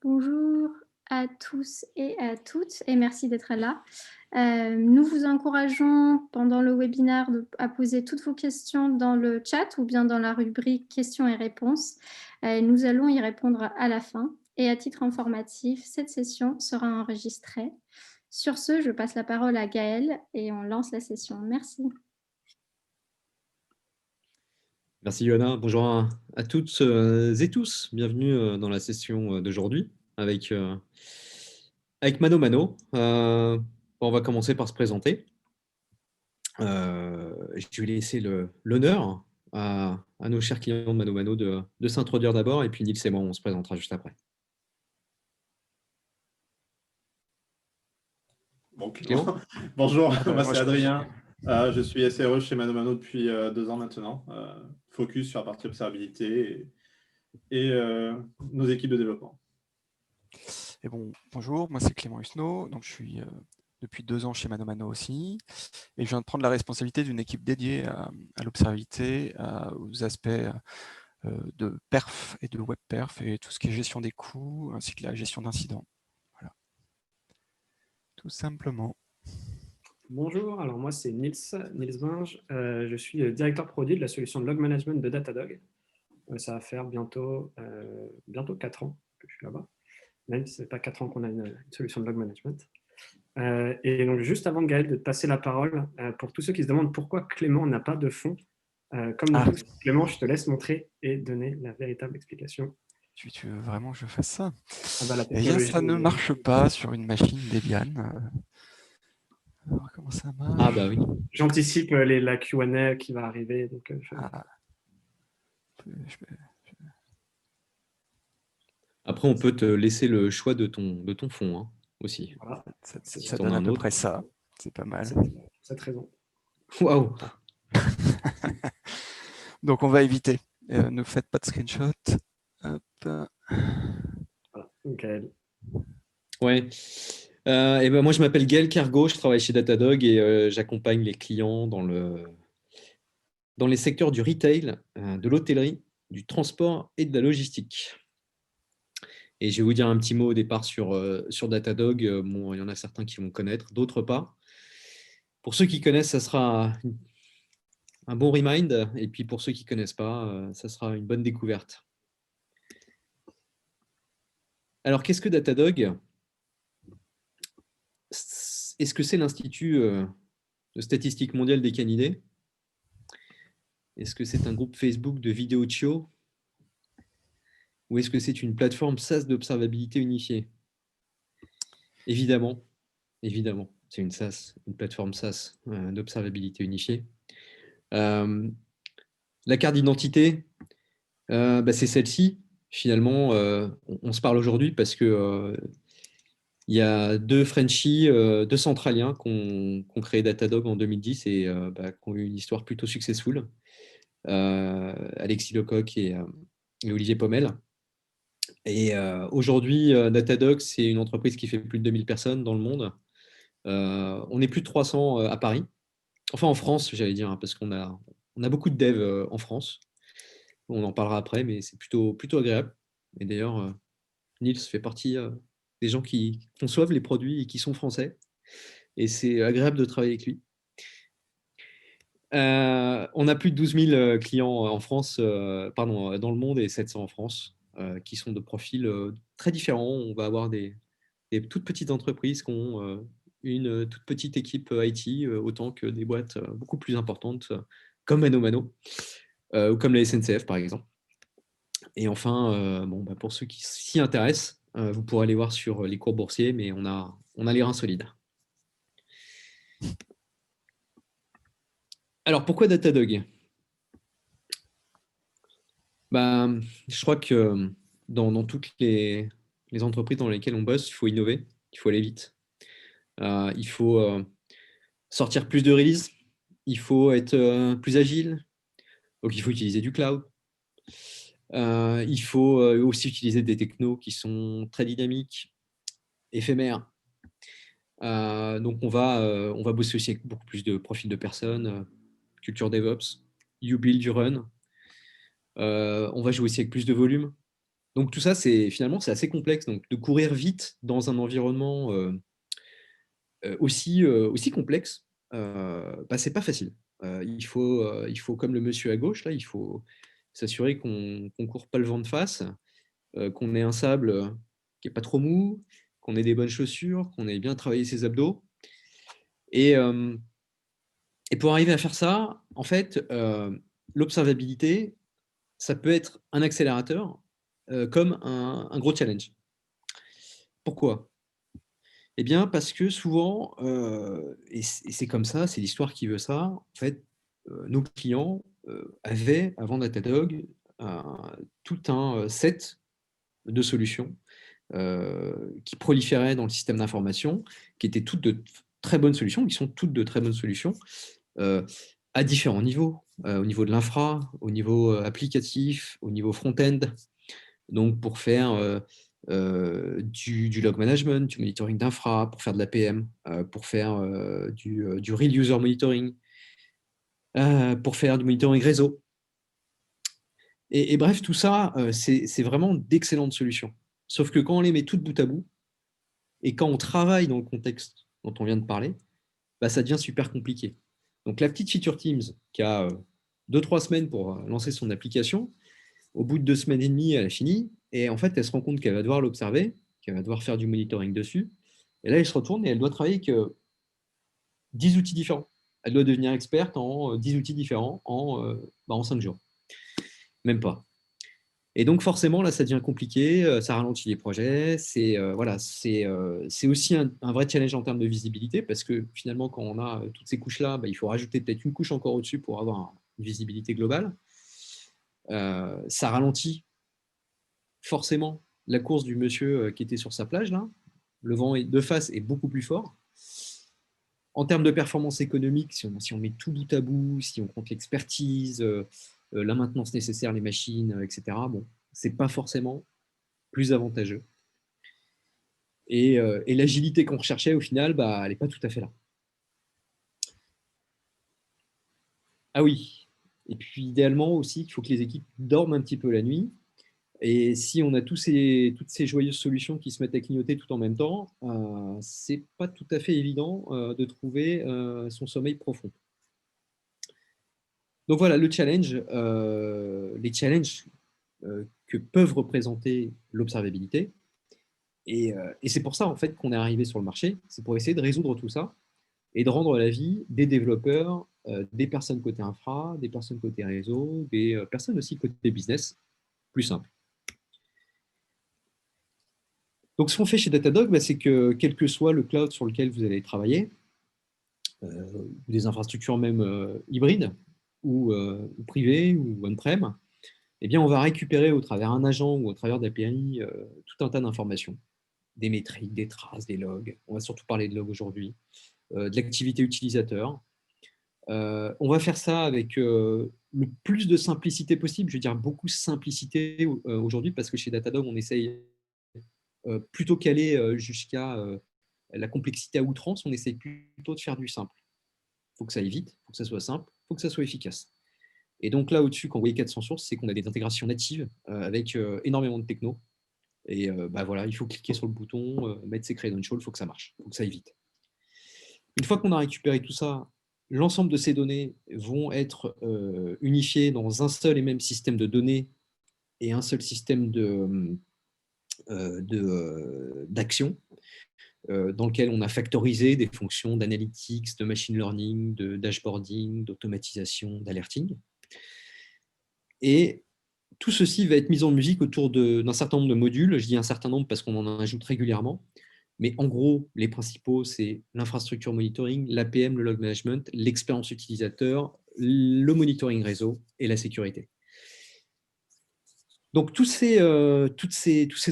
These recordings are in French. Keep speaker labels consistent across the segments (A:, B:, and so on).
A: Bonjour à tous et à toutes et merci d'être là. Nous vous encourageons pendant le webinaire à poser toutes vos questions dans le chat ou bien dans la rubrique questions et réponses. Nous allons y répondre à la fin. Et à titre informatif, cette session sera enregistrée. Sur ce, je passe la parole à Gaël et on lance la session. Merci.
B: Merci Johanna, bonjour à toutes et tous, bienvenue dans la session d'aujourd'hui avec Mano Mano. On va commencer par se présenter. Je vais laisser l'honneur à nos chers clients de Mano Mano de s'introduire d'abord et puis Nils et moi on se présentera juste après.
C: Bon, Clément. Bonjour, moi c'est Adrien. Je suis SRE chez Mano Mano depuis 2 ans maintenant. Focus sur la partie observabilité et nos équipes de développement.
D: Et bonjour, moi c'est Clément Husneau, donc je suis depuis 2 ans chez Mano Mano aussi, et je viens de prendre la responsabilité d'une équipe dédiée à l'observabilité, aux aspects de perf et de web perf, et tout ce qui est gestion des coûts, ainsi que la gestion d'incidents. Voilà. Tout simplement.
E: Bonjour, alors moi c'est Nils Binge, je suis directeur produit de la solution de log management de Datadog. Ça va faire bientôt 4 ans que je suis là-bas, même si ce n'est pas 4 ans qu'on a une solution de log management. Et donc juste avant Gaël de te passer la parole, pour tous ceux qui se demandent pourquoi Clément n'a pas de fond, comme nous tous, Clément, je te laisse montrer et donner la véritable explication.
D: Tu veux vraiment que je fasse ça?
E: La
D: ça ne marche pas sur une machine Debian. Alors, comment ça marche?
B: Ah bah oui.
E: J'anticipe la Q&A qui va arriver. Donc,
B: Après, on peut te laisser le choix de ton fond hein, aussi.
E: Voilà.
D: Ça donne à peu près ça. C'est pas mal.
E: Cette raison.
B: Waouh.
D: Donc, on va éviter. Ne faites pas de screenshot. Hop.
E: Voilà, Gaël.
B: Ouais. Et ben moi, je m'appelle Gaël Cargo, je travaille chez Datadog et j'accompagne les clients dans les secteurs du retail, de l'hôtellerie, du transport et de la logistique. Et je vais vous dire un petit mot au départ sur Datadog. Bon, il y en a certains qui vont connaître, d'autres pas. Pour ceux qui connaissent, ça sera un bon remind. Et puis pour ceux qui ne connaissent pas, ça sera une bonne découverte. Alors, qu'est-ce que Datadog ? Est-ce que c'est l'Institut de statistique mondiale des canidés ? Est-ce que c'est un groupe Facebook de vidéos chio ? Ou est-ce que c'est une plateforme SaaS d'observabilité unifiée ? Évidemment, c'est une SaaS, une plateforme SaaS d'observabilité unifiée. La carte d'identité, c'est celle-ci. Finalement, on se parle aujourd'hui parce que il y a 2 Frenchies, 2 Centraliens qui ont créé Datadog en 2010 et qui ont eu une histoire plutôt successful. Alexis Lecoq et Olivier Pommel. Et aujourd'hui, Datadog, c'est une entreprise qui fait plus de 2000 personnes dans le monde. On est plus de 300 à Paris. Enfin, en France, j'allais dire, hein, parce qu'on a beaucoup de devs en France. On en parlera après, mais c'est plutôt agréable. Et d'ailleurs, Nils fait partie des gens qui conçoivent les produits et qui sont français. Et c'est agréable de travailler avec lui. On a plus de 12 000 clients en France, dans le monde et 700 en France, qui sont de profils très différents. On va avoir des toutes petites entreprises qui ont une toute petite équipe IT, autant que des boîtes beaucoup plus importantes, comme Mano Mano, ou comme la SNCF, par exemple. Et enfin, pour ceux qui s'y intéressent, vous pourrez aller voir sur les cours boursiers, mais on a les reins solides. Alors, pourquoi Datadog ? Je crois que dans toutes les entreprises dans lesquelles on bosse, il faut innover, il faut aller vite. Il faut sortir plus de releases, il faut être plus agile, donc il faut utiliser du cloud. Il faut aussi utiliser des technos qui sont très dynamiques, éphémères. Donc on va bosser aussi avec beaucoup plus de profils de personnes, culture DevOps, you build, you run. On va jouer aussi avec plus de volume. Donc tout ça, finalement, c'est assez complexe. Donc de courir vite dans un environnement aussi complexe, c'est pas facile. Il faut, comme le monsieur à gauche, là, il faut s'assurer qu'on ne court pas le vent de face, qu'on ait un sable qui n'est pas trop mou, qu'on ait des bonnes chaussures, qu'on ait bien travaillé ses abdos. Et pour arriver à faire ça, en fait, l'observabilité, ça peut être un accélérateur comme un gros challenge. Pourquoi ? Eh bien, parce que souvent, et c'est comme ça, c'est l'histoire qui veut ça, en fait, nos clients avaient, avant Datadog, tout un set de solutions qui proliféraient dans le système d'information, qui étaient toutes de très bonnes solutions, qui sont toutes de très bonnes solutions, à différents niveaux, au niveau de l'infra, au niveau applicatif, au niveau front-end, donc pour faire du log management, du monitoring d'infra, pour faire de l'APM, pour faire du real user monitoring, pour faire du monitoring réseau. Et bref, tout ça, c'est vraiment d'excellentes solutions. Sauf que quand on les met toutes bout à bout, et quand on travaille dans le contexte dont on vient de parler, ça devient super compliqué. Donc la petite feature Teams qui a 2-3 semaines pour lancer son application, au bout de 2 semaines et demie, elle a fini, et en fait, elle se rend compte qu'elle va devoir l'observer, qu'elle va devoir faire du monitoring dessus, et là, elle se retourne et elle doit travailler avec 10 outils différents. Elle doit devenir experte en 10 outils différents en 5 jours. Même pas. Et donc, forcément, là, ça devient compliqué, ça ralentit les projets. C'est aussi un vrai challenge en termes de visibilité, parce que finalement, quand on a toutes ces couches-là, il faut rajouter peut-être une couche encore au-dessus pour avoir une visibilité globale. Ça ralentit forcément la course du monsieur qui était sur sa plage, là. Le vent de face est beaucoup plus fort. En termes de performance économique, si on met tout bout à bout, si on compte l'expertise, la maintenance nécessaire, les machines, etc., c'est pas forcément plus avantageux. Et l'agilité qu'on recherchait, au final, elle n'est pas tout à fait là. Ah oui, et puis idéalement aussi, il faut que les équipes dorment un petit peu la nuit. Et si on a toutes ces joyeuses solutions qui se mettent à clignoter tout en même temps, c'est pas tout à fait évident de trouver son sommeil profond. Donc voilà, les challenges que peuvent représenter l'observabilité. Et c'est pour ça en fait qu'on est arrivé sur le marché, c'est pour essayer de résoudre tout ça et de rendre la vie des développeurs, des personnes côté infra, des personnes côté réseau, des personnes aussi côté business, plus simple. Donc, ce qu'on fait chez Datadog, c'est que quel que soit le cloud sur lequel vous allez travailler, des infrastructures même hybrides ou privées ou on-prem, eh bien, on va récupérer au travers d'un agent ou au travers d'API tout un tas d'informations, des métriques, des traces, des logs. On va surtout parler de logs aujourd'hui, de l'activité utilisateur. On va faire ça avec le plus de simplicité possible. Je veux dire beaucoup de simplicité aujourd'hui parce que chez Datadog, on essaye plutôt qu'aller jusqu'à la complexité à outrance, on essaye plutôt de faire du simple. Il faut que ça aille vite, il faut que ça soit simple, il faut que ça soit efficace. Et donc là, au-dessus, quand vous voyez 400 sources, c'est qu'on a des intégrations natives avec énormément de techno. Et voilà, il faut cliquer sur le bouton, mettre ses credentials, il faut que ça marche, il faut que ça aille vite. Une fois qu'on a récupéré tout ça, l'ensemble de ces données vont être unifiées dans un seul et même système de données et un seul système d'action dans lequel on a factorisé des fonctions d'analytics, de machine learning, de dashboarding, d'automatisation, d'alerting. Et tout ceci va être mis en musique autour d'un certain nombre de modules. Je dis un certain nombre parce qu'on en ajoute régulièrement. Mais en gros, les principaux, c'est l'infrastructure monitoring, l'APM, le log management, l'expérience utilisateur, le monitoring réseau et la sécurité. Donc, tous ces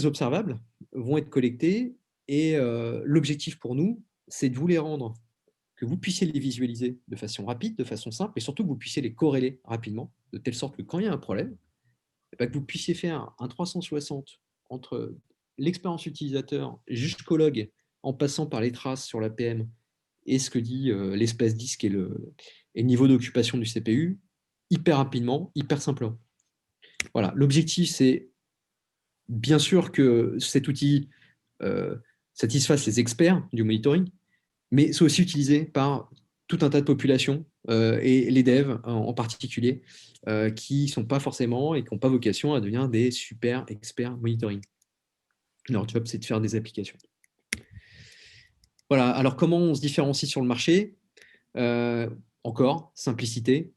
B: observables vont être collectés et l'objectif pour nous, c'est de vous les rendre, que vous puissiez les visualiser de façon rapide, de façon simple et surtout que vous puissiez les corréler rapidement, de telle sorte que quand il y a un problème, que vous puissiez faire un 360 entre l'expérience utilisateur jusqu'au log en passant par les traces sur l'APM et ce que dit l'espace disque et le niveau d'occupation du CPU, hyper rapidement, hyper simplement. Voilà, l'objectif, c'est bien sûr que cet outil satisfasse les experts du monitoring, mais c'est aussi utilisé par tout un tas de populations et les devs en particulier, qui ne sont pas forcément et qui n'ont pas vocation à devenir des super experts monitoring. Leur job, c'est de faire des applications. Voilà, alors comment on se différencie sur le marché? Encore, simplicité.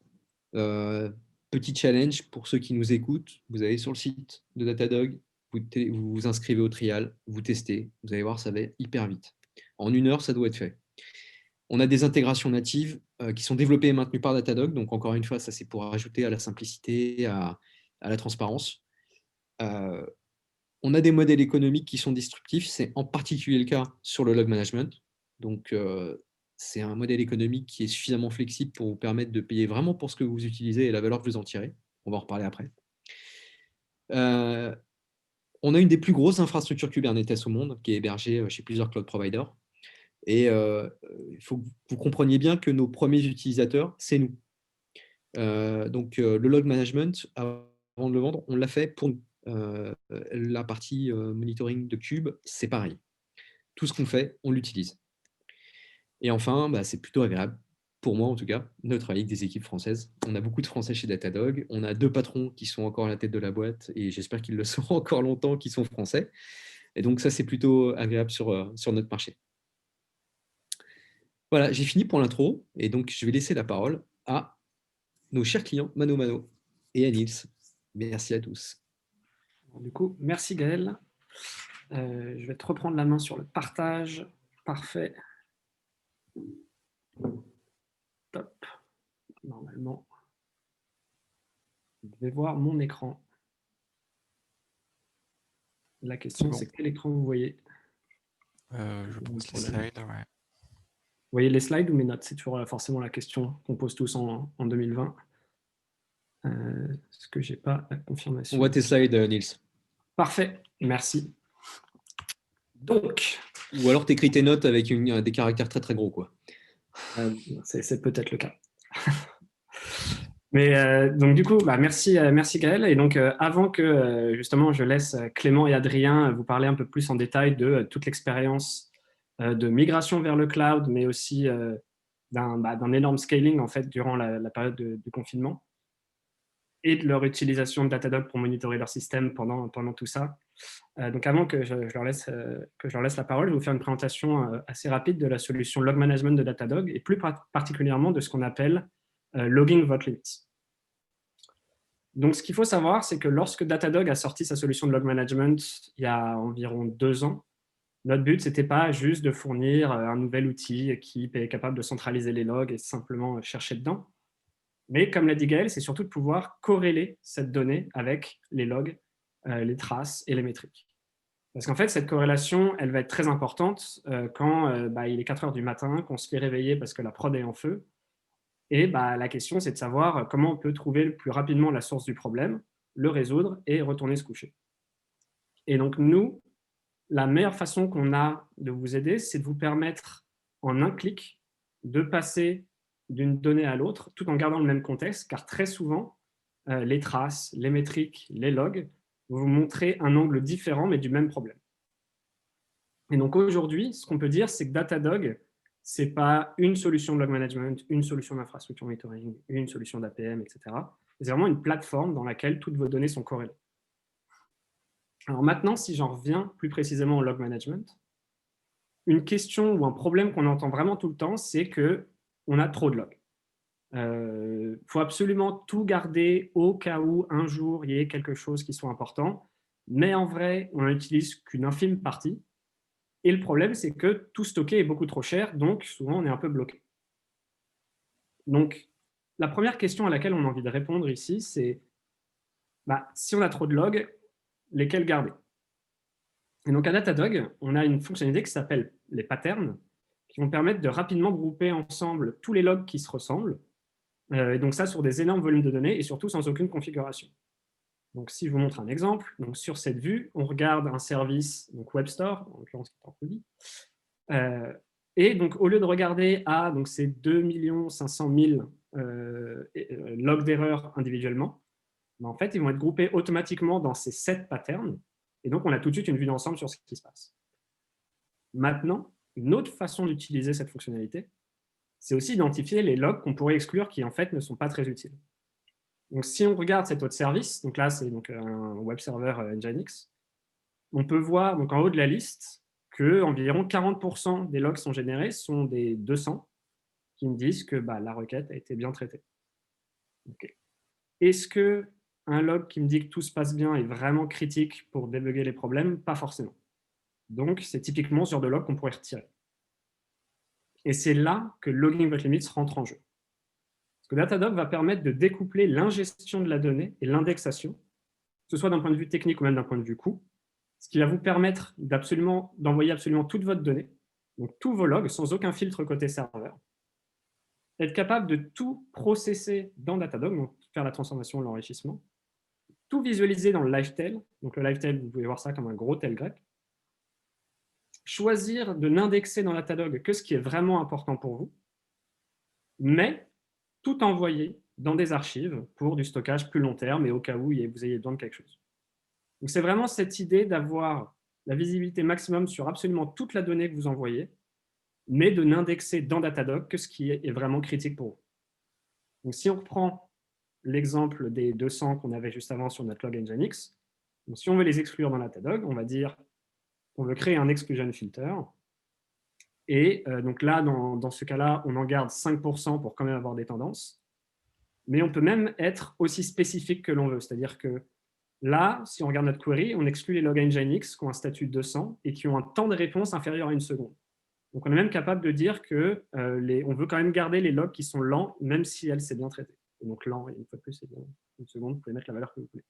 B: Petit challenge pour ceux qui nous écoutent. Vous allez sur le site de Datadog, vous vous inscrivez au trial, vous testez. Vous allez voir, ça va hyper vite. En 1 heure, ça doit être fait. On a des intégrations natives qui sont développées et maintenues par Datadog. Donc, encore une fois, ça, c'est pour ajouter à la simplicité, à la transparence. On a des modèles économiques qui sont disruptifs. C'est en particulier le cas sur le log management. Donc, c'est un modèle économique qui est suffisamment flexible pour vous permettre de payer vraiment pour ce que vous utilisez et la valeur que vous en tirez. On va en reparler après. On a une des plus grosses infrastructures Kubernetes au monde, qui est hébergée chez plusieurs cloud providers. Et il faut que vous compreniez bien que nos premiers utilisateurs, c'est nous. Donc, le log management, avant de le vendre, on l'a fait pour nous. La partie monitoring de Kube, c'est pareil. Tout ce qu'on fait, on l'utilise. Et enfin, c'est plutôt agréable, pour moi en tout cas, de travailler avec des équipes françaises. On a beaucoup de Français chez Datadog. On a 2 patrons qui sont encore à la tête de la boîte, et j'espère qu'ils le seront encore longtemps, qui sont français. Et donc ça, c'est plutôt agréable sur notre marché. Voilà, j'ai fini pour l'intro, et donc je vais laisser la parole à nos chers clients Mano Mano et à Nils. Merci à tous.
E: Du coup, merci Gaël. Je vais te reprendre la main sur le partage. Parfait. Top. Normalement, je vais voir mon écran. La question, c'est quel écran vous voyez?
D: Je pense les slides, ouais.
E: Vous voyez les slides ou mes notes? C'est toujours forcément la question qu'on pose tous en 2020. Est-ce que je n'ai pas la confirmation?
B: On voit tes slides, Nils.
E: Parfait, merci. Donc,
B: ou alors tu écris tes notes avec des caractères très très gros, quoi.
E: C'est peut-être le cas. Mais donc du coup, merci Gaël. Et donc avant que justement je laisse Clément et Adrien vous parler un peu plus en détail de toute l'expérience de migration vers le cloud, mais aussi d'un énorme scaling en fait durant la période du confinement et de leur utilisation de Datadog pour monitorer leur système pendant tout ça. Donc avant que je leur laisse la parole, je vais vous faire une présentation assez rapide de la solution Log Management de Datadog et plus particulièrement de ce qu'on appelle Logging Vault Limits. Donc, ce qu'il faut savoir, c'est que lorsque Datadog a sorti sa solution de log management il y a environ 2 ans, notre but, ce n'était pas juste de fournir un nouvel outil qui est capable de centraliser les logs et simplement chercher dedans. Mais comme l'a dit Gaël, c'est surtout de pouvoir corréler cette donnée avec les logs, les traces et les métriques. Parce qu'en fait, cette corrélation, elle va être très importante quand il est 4 heures du matin, qu'on se fait réveiller parce que la prod est en feu. Et la question, c'est de savoir comment on peut trouver le plus rapidement la source du problème, le résoudre et retourner se coucher. Et donc, nous, la meilleure façon qu'on a de vous aider, c'est de vous permettre, en un clic, de passer d'une donnée à l'autre, tout en gardant le même contexte, car très souvent, les traces, les métriques, les logs vont vous montrer un angle différent, mais du même problème. Et donc, aujourd'hui, ce qu'on peut dire, c'est que Datadog, ce n'est pas une solution de log management, une solution d'infrastructure monitoring, une solution d'APM, etc. C'est vraiment une plateforme dans laquelle toutes vos données sont corrélées. Alors maintenant, si j'en reviens plus précisément au log management, une question ou un problème qu'on entend vraiment tout le temps, c'est qu'on a trop de logs. Il faut absolument tout garder au cas où un jour il y ait quelque chose qui soit important, mais en vrai, on n'en utilise qu'une infime partie. Et le problème, c'est que tout stocker est beaucoup trop cher, donc souvent on est un peu bloqué. Donc, la première question à laquelle on a envie de répondre ici, c'est si on a trop de logs, lesquels garder? Et donc à Datadog, on a une fonctionnalité qui s'appelle les patterns, qui vont permettre de rapidement grouper ensemble tous les logs qui se ressemblent, et donc ça sur des énormes volumes de données et surtout sans aucune configuration. Donc, si je vous montre un exemple, donc sur cette vue, on regarde un service, donc WebStore, en l'occurrence qui est en produit, et donc au lieu de regarder ces 2 500 000 logs d'erreurs individuellement, en fait, ils vont être groupés automatiquement dans ces 7 patterns, Et donc, on a tout de suite une vue d'ensemble sur ce qui se passe. Maintenant, une autre façon d'utiliser cette fonctionnalité, c'est aussi identifier les logs qu'on pourrait exclure qui, en fait, ne sont pas très utiles. Donc, si on regarde cet autre service, donc là, c'est donc un web server Nginx, on peut voir donc, en haut de la liste qu'environ 40% des logs qui sont générés sont des 200 qui me disent que la requête a été bien traitée. Okay. Est-ce qu'un log qui me dit que tout se passe bien est vraiment critique pour débugger les problèmes? Pas forcément. Donc, c'est typiquement sur de logs qu'on pourrait retirer. Et c'est là que Logging Rate Limits rentre en jeu. Parce que Datadog va permettre de découpler l'ingestion de la donnée et l'indexation, que ce soit d'un point de vue technique ou même d'un point de vue coût, ce qui va vous permettre d'envoyer absolument toute votre donnée, donc tous vos logs, sans aucun filtre côté serveur, être capable de tout processer dans Datadog, donc faire la transformation, l'enrichissement, tout visualiser dans le livetail. Donc le livetail, vous pouvez voir ça comme un gros tail grep. Choisir de n'indexer dans Datadog que ce qui est vraiment important pour vous, mais tout envoyer dans des archives pour du stockage plus long terme et au cas où vous ayez besoin de quelque chose. Donc c'est vraiment cette idée d'avoir la visibilité maximum sur absolument toute la donnée que vous envoyez, mais de n'indexer dans Datadog que ce qui est vraiment critique pour vous. Donc si on reprend l'exemple des 200 qu'on avait juste avant sur notre log Nginx, donc si on veut les exclure dans Datadog, on va dire qu'on veut créer un exclusion filter. Et donc là, dans ce cas-là, on en garde 5% pour quand même avoir des tendances. Mais on peut même être aussi spécifique que l'on veut. C'est-à-dire que là, si on regarde notre query, on exclut les logs Nginx qui ont un statut 200 et qui ont un temps de réponse inférieur à 1 seconde. Donc on est même capable de dire qu'on veut quand même garder les logs qui sont lents, même si elle s'est bien traitée. Et donc lent, une fois de plus, c'est bien 1 seconde, vous pouvez mettre la valeur que vous voulez.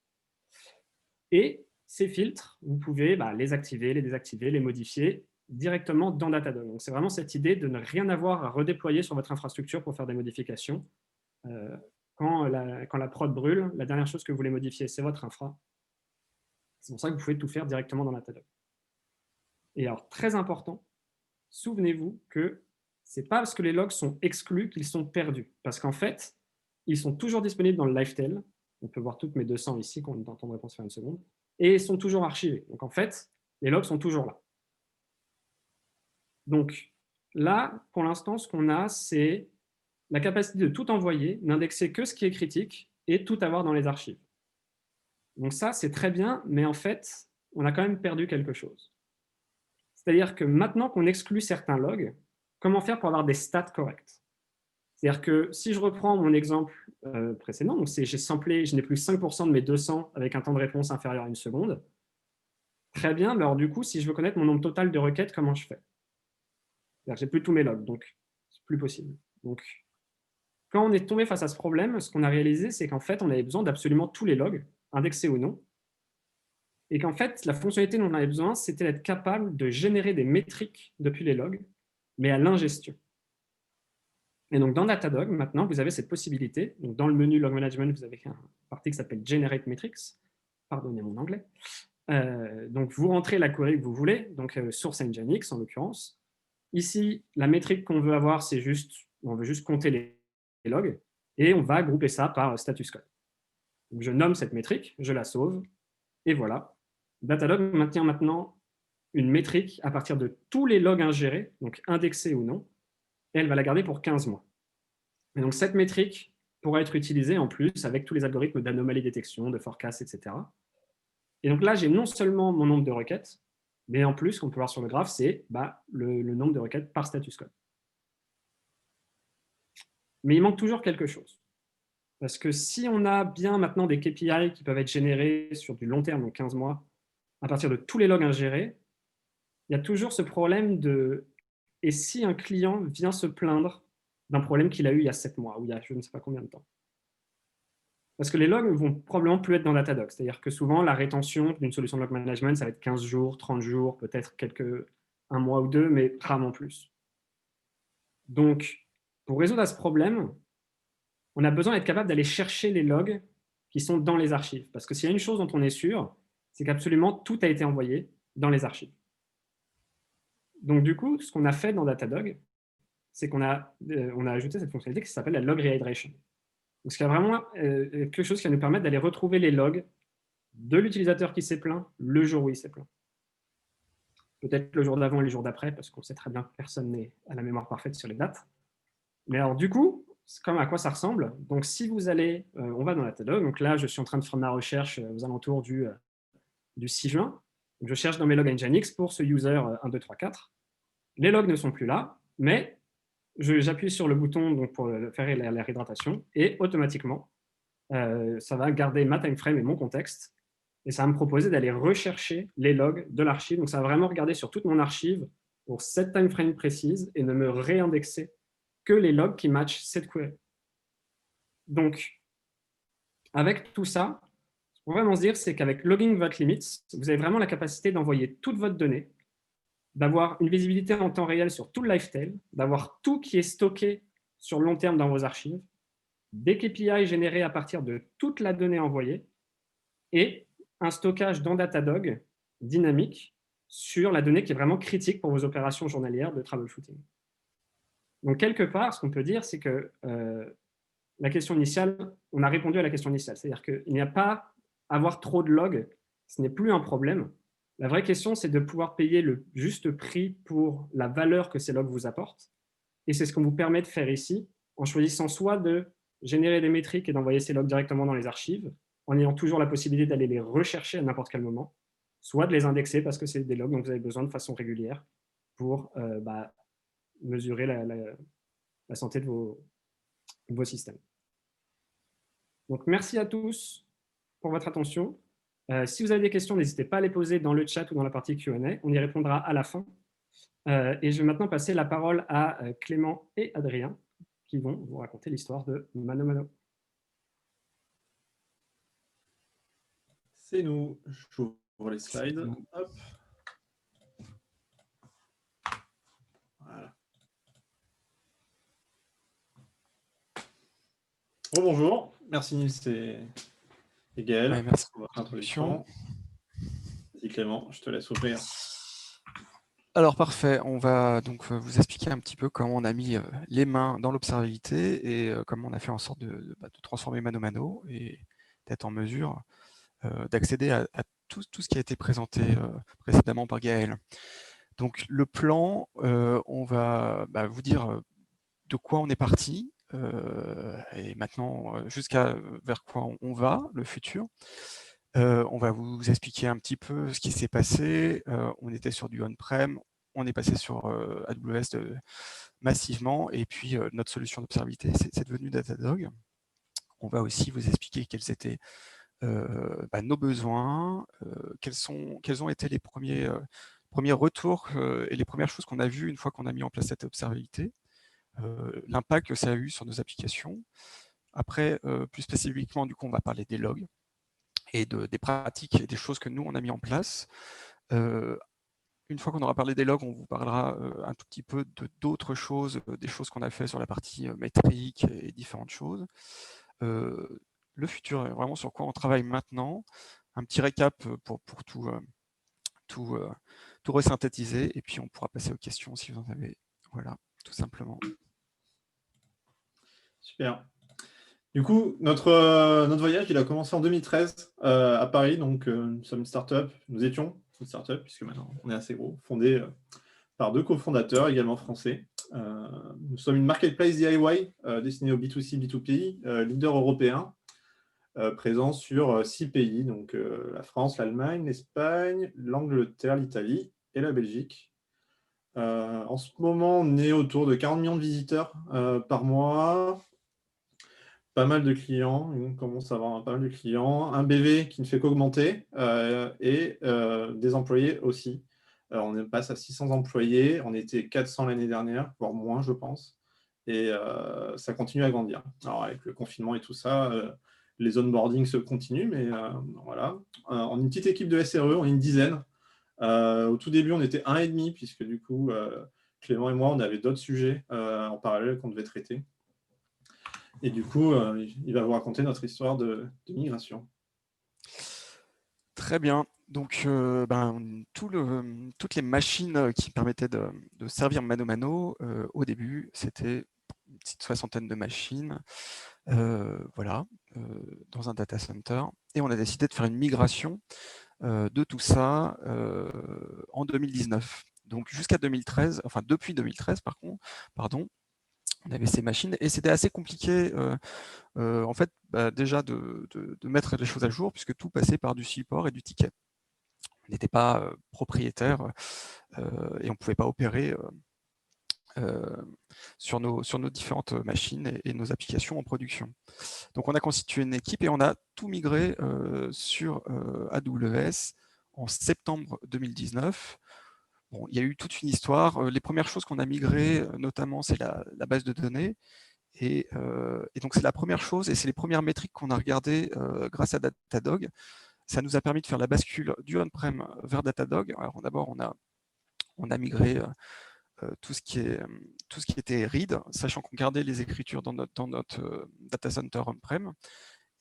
E: Et ces filtres, vous pouvez les activer, les désactiver, les modifier directement dans Datadog. Donc c'est vraiment cette idée de ne rien avoir à redéployer sur votre infrastructure pour faire des modifications. Quand la prod brûle, la dernière chose que vous voulez modifier, c'est votre infra. C'est pour ça que vous pouvez tout faire directement dans Datadog. Et alors, très important, souvenez-vous que ce n'est pas parce que les logs sont exclus qu'ils sont perdus. Parce qu'en fait, ils sont toujours disponibles dans le livetail. On peut voir toutes mes 200 ici, qu'on est en temps de réponse faire 1 seconde. Et ils sont toujours archivés. Donc en fait, les logs sont toujours là. Donc là, pour l'instant, ce qu'on a, c'est la capacité de tout envoyer, n'indexer que ce qui est critique et tout avoir dans les archives. Donc ça, c'est très bien, mais en fait, on a quand même perdu quelque chose. C'est-à-dire que maintenant qu'on exclut certains logs, comment faire pour avoir des stats corrects? C'est-à-dire que si je reprends mon exemple précédent, donc j'ai samplé, je n'ai plus 5% de mes 200 avec un temps de réponse inférieur à 1 seconde. Très bien, mais alors du coup, si je veux connaître mon nombre total de requêtes, comment je fais? J'ai plus tous mes logs, donc c'est plus possible. Donc, quand on est tombé face à ce problème, ce qu'on a réalisé, c'est qu'en fait, on avait besoin d'absolument tous les logs, indexés ou non, et qu'en fait, la fonctionnalité dont on avait besoin, c'était d'être capable de générer des métriques depuis les logs, mais à l'ingestion. Et donc, dans Datadog, maintenant, vous avez cette possibilité. Donc, dans le menu Log Management, vous avez une partie qui s'appelle Generate Metrics. Pardonnez mon anglais. Donc, vous rentrez la query que vous voulez, donc source Nginx en l'occurrence. Ici, la métrique qu'on veut avoir, c'est juste, on veut juste compter les logs, et on va grouper ça par status code. Donc, je nomme cette métrique, je la sauve, et voilà. Datadog maintient maintenant une métrique à partir de tous les logs ingérés, donc indexés ou non, et elle va la garder pour 15 mois. Et donc cette métrique pourra être utilisée en plus avec tous les algorithmes d'anomalie détection, de forecast, etc. Et donc là, j'ai non seulement mon nombre de requêtes, mais en plus, qu'on peut voir sur le graphe, c'est le nombre de requêtes par status code. Mais il manque toujours quelque chose. Parce que si on a bien maintenant des KPI qui peuvent être générés sur du long terme, donc 15 mois, à partir de tous les logs ingérés, il y a toujours ce problème de « et si un client vient se plaindre d'un problème qu'il a eu il y a 7 mois, ou il y a je ne sais pas combien de temps ?» Parce que les logs ne vont probablement plus être dans Datadog. C'est-à-dire que souvent, la rétention d'une solution de log management, ça va être 15 jours, 30 jours, peut-être un mois ou deux, mais rarement plus. Donc, pour résoudre ce problème, on a besoin d'être capable d'aller chercher les logs qui sont dans les archives. Parce que s'il y a une chose dont on est sûr, c'est qu'absolument tout a été envoyé dans les archives. Donc du coup, ce qu'on a fait dans Datadog, c'est qu'on a ajouté cette fonctionnalité qui s'appelle la log rehydration. Donc, c'est vraiment quelque chose qui va nous permettre d'aller retrouver les logs de l'utilisateur qui s'est plaint le jour où il s'est plaint. Peut-être le jour d'avant et le jour d'après, parce qu'on sait très bien que personne n'est à la mémoire parfaite sur les dates. Mais alors du coup, c'est comme à quoi ça ressemble. Donc si vous allez, on va dans Datadog, donc là je suis en train de faire ma recherche aux alentours du 6 juin. Donc, je cherche dans mes logs Nginx pour ce user 1, 2, 3, 4. Les logs ne sont plus là, mais j'appuie sur le bouton donc, pour faire la réhydratation et automatiquement, ça va garder ma timeframe et mon contexte et ça va me proposer d'aller rechercher les logs de l'archive. Donc, ça va vraiment regarder sur toute mon archive pour cette timeframe précise et ne me réindexer que les logs qui matchent cette query. Donc, avec tout ça, ce qu'on va vraiment se dire, c'est qu'avec Logging Vault Limits, vous avez vraiment la capacité d'envoyer toute votre donnée, d'avoir une visibilité en temps réel sur tout le lifetail, d'avoir tout qui est stocké sur le long terme dans vos archives, des KPI générés à partir de toute la donnée envoyée et un stockage dans Datadog dynamique sur la donnée qui est vraiment critique pour vos opérations journalières de troubleshooting. Donc, quelque part, ce qu'on peut dire, c'est que la question initiale, on a répondu à la question initiale. C'est-à-dire qu'il n'y a pas à avoir trop de logs, ce n'est plus un problème. La vraie question, c'est de pouvoir payer le juste prix pour la valeur que ces logs vous apportent. Et c'est ce qu'on vous permet de faire ici, en choisissant soit de générer des métriques et d'envoyer ces logs directement dans les archives, en ayant toujours la possibilité d'aller les rechercher à n'importe quel moment, soit de les indexer parce que c'est des logs dont vous avez besoin de façon régulière pour mesurer la santé de vos systèmes. Donc, merci à tous pour votre attention. Si vous avez des questions, n'hésitez pas à les poser dans le chat ou dans la partie Q&A. On y répondra à la fin. Et je vais maintenant passer la parole à Clément et Adrien qui vont vous raconter l'histoire de ManoMano.
C: C'est nous. J'ouvre les slides. Hop. Voilà. Bonjour. Merci Nils et Gaël
D: merci
C: pour votre introduction. Vas-y Clément, je te laisse ouvrir.
D: Alors parfait, on va donc vous expliquer un petit peu comment on a mis les mains dans l'observabilité et comment on a fait en sorte de transformer ManoMano et d'être en mesure d'accéder à tout ce qui a été présenté précédemment par Gaël. Donc le plan, on va vous dire de quoi on est parti et maintenant jusqu'à vers quoi on va, le futur. On va vous expliquer un petit peu ce qui s'est passé. On était sur du on-prem, on est passé sur AWS massivement, et puis notre solution d'observabilité, c'est devenu Datadog. On va aussi vous expliquer quels étaient nos besoins, quels ont été les premiers retours et les premières choses qu'on a vues une fois qu'on a mis en place cette observabilité, l'impact que ça a eu sur nos applications. Après, plus spécifiquement, du coup, on va parler des logs et des pratiques et des choses que nous, on a mis en place. Une fois qu'on aura parlé des logs, on vous parlera un tout petit peu d'autres choses, des choses qu'on a fait sur la partie métrique et différentes choses. Le futur est vraiment sur quoi on travaille maintenant. Un petit récap pour tout resynthétiser, et puis on pourra passer aux questions si vous en avez. Voilà, tout simplement.
C: Super. Du coup, notre voyage, il a commencé en 2013 à Paris. Donc, nous sommes une start-up. Nous étions une start-up, puisque maintenant, on est assez gros, fondée par 2 cofondateurs, également français. Nous sommes une marketplace DIY destinée au B2C, B2P, leader européen, présent sur 6 pays, donc la France, l'Allemagne, l'Espagne, l'Angleterre, l'Italie et la Belgique. En ce moment, on est autour de 40 millions de visiteurs par mois. Pas mal de clients, on commence à avoir pas mal de clients, un BV qui ne fait qu'augmenter et des employés aussi. On passe à 600 employés, on était 400 l'année dernière, voire moins je pense, et ça continue à grandir. Alors avec le confinement et tout ça, les onboardings se continuent, mais voilà. On est une petite équipe de SRE, on est une dizaine. Au tout début, on était 1,5, puisque du coup, Clément et moi, on avait d'autres sujets en parallèle qu'on devait traiter. Et du coup, il va vous raconter notre histoire de migration.
D: Très bien. Donc, toutes les machines qui permettaient de servir ManoMano, au début, c'était une petite soixantaine de machines, voilà, dans un data center. Et on a décidé de faire une migration de tout ça en 2019. Donc jusqu'à 2013, enfin depuis 2013 pardon, on avait ces machines et c'était assez compliqué en fait déjà de mettre les choses à jour puisque tout passait par du support et du ticket. On n'était pas propriétaire et on ne pouvait pas opérer sur nos différentes machines et nos applications en production. Donc on a constitué une équipe et on a tout migré sur AWS en septembre 2019. Bon, il y a eu toute une histoire. Les premières choses qu'on a migrées, notamment, c'est la base de données. Et donc c'est la première chose et c'est les premières métriques qu'on a regardées grâce à Datadog. Ça nous a permis de faire la bascule du on-prem vers Datadog. Alors d'abord, on a migré tout ce qui était read, sachant qu'on gardait les écritures dans notre data center on-prem.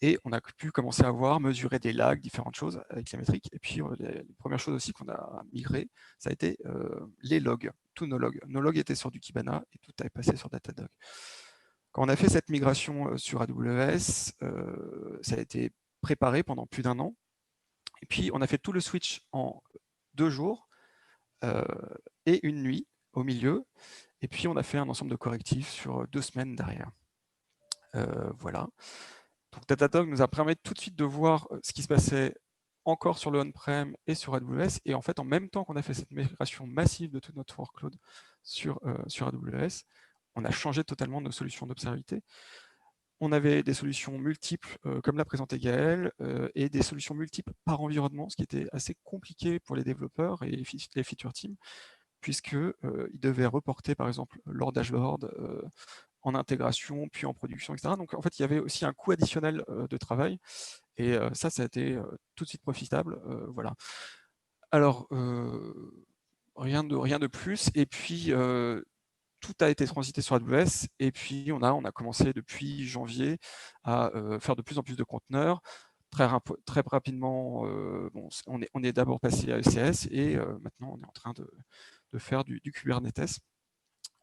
D: Et on a pu commencer à mesurer des lags, différentes choses avec les métriques. Et puis, les premières choses aussi qu'on a migrées, ça a été les logs, tous nos logs. Nos logs étaient sur du Kibana et tout est passé sur Datadog. Quand on a fait cette migration sur AWS, ça a été préparé pendant plus d'1 an. Et puis, on a fait tout le switch en 2 jours et une nuit au milieu. Et puis, on a fait un ensemble de correctifs sur 2 semaines derrière. Voilà. Donc, Datadog nous a permis tout de suite de voir ce qui se passait encore sur le on-prem et sur AWS. Et en fait, en même temps qu'on a fait cette migration massive de tout notre workload sur AWS, on a changé totalement nos solutions d'observabilité. On avait des solutions multiples, comme l'a présenté Gaël, et des solutions multiples par environnement, ce qui était assez compliqué pour les développeurs et les feature teams, puisqu'ils devaient reporter, par exemple, leur dashboard en intégration, puis en production, etc. Donc, en fait, il y avait aussi un coût additionnel de travail, et ça a été tout de suite profitable. Voilà. Alors, rien de plus, et puis tout a été transité sur AWS, et puis on a commencé depuis janvier à faire de plus en plus de conteneurs. Très rapidement, on est d'abord passé à ECS, et maintenant on est en train de faire du Kubernetes.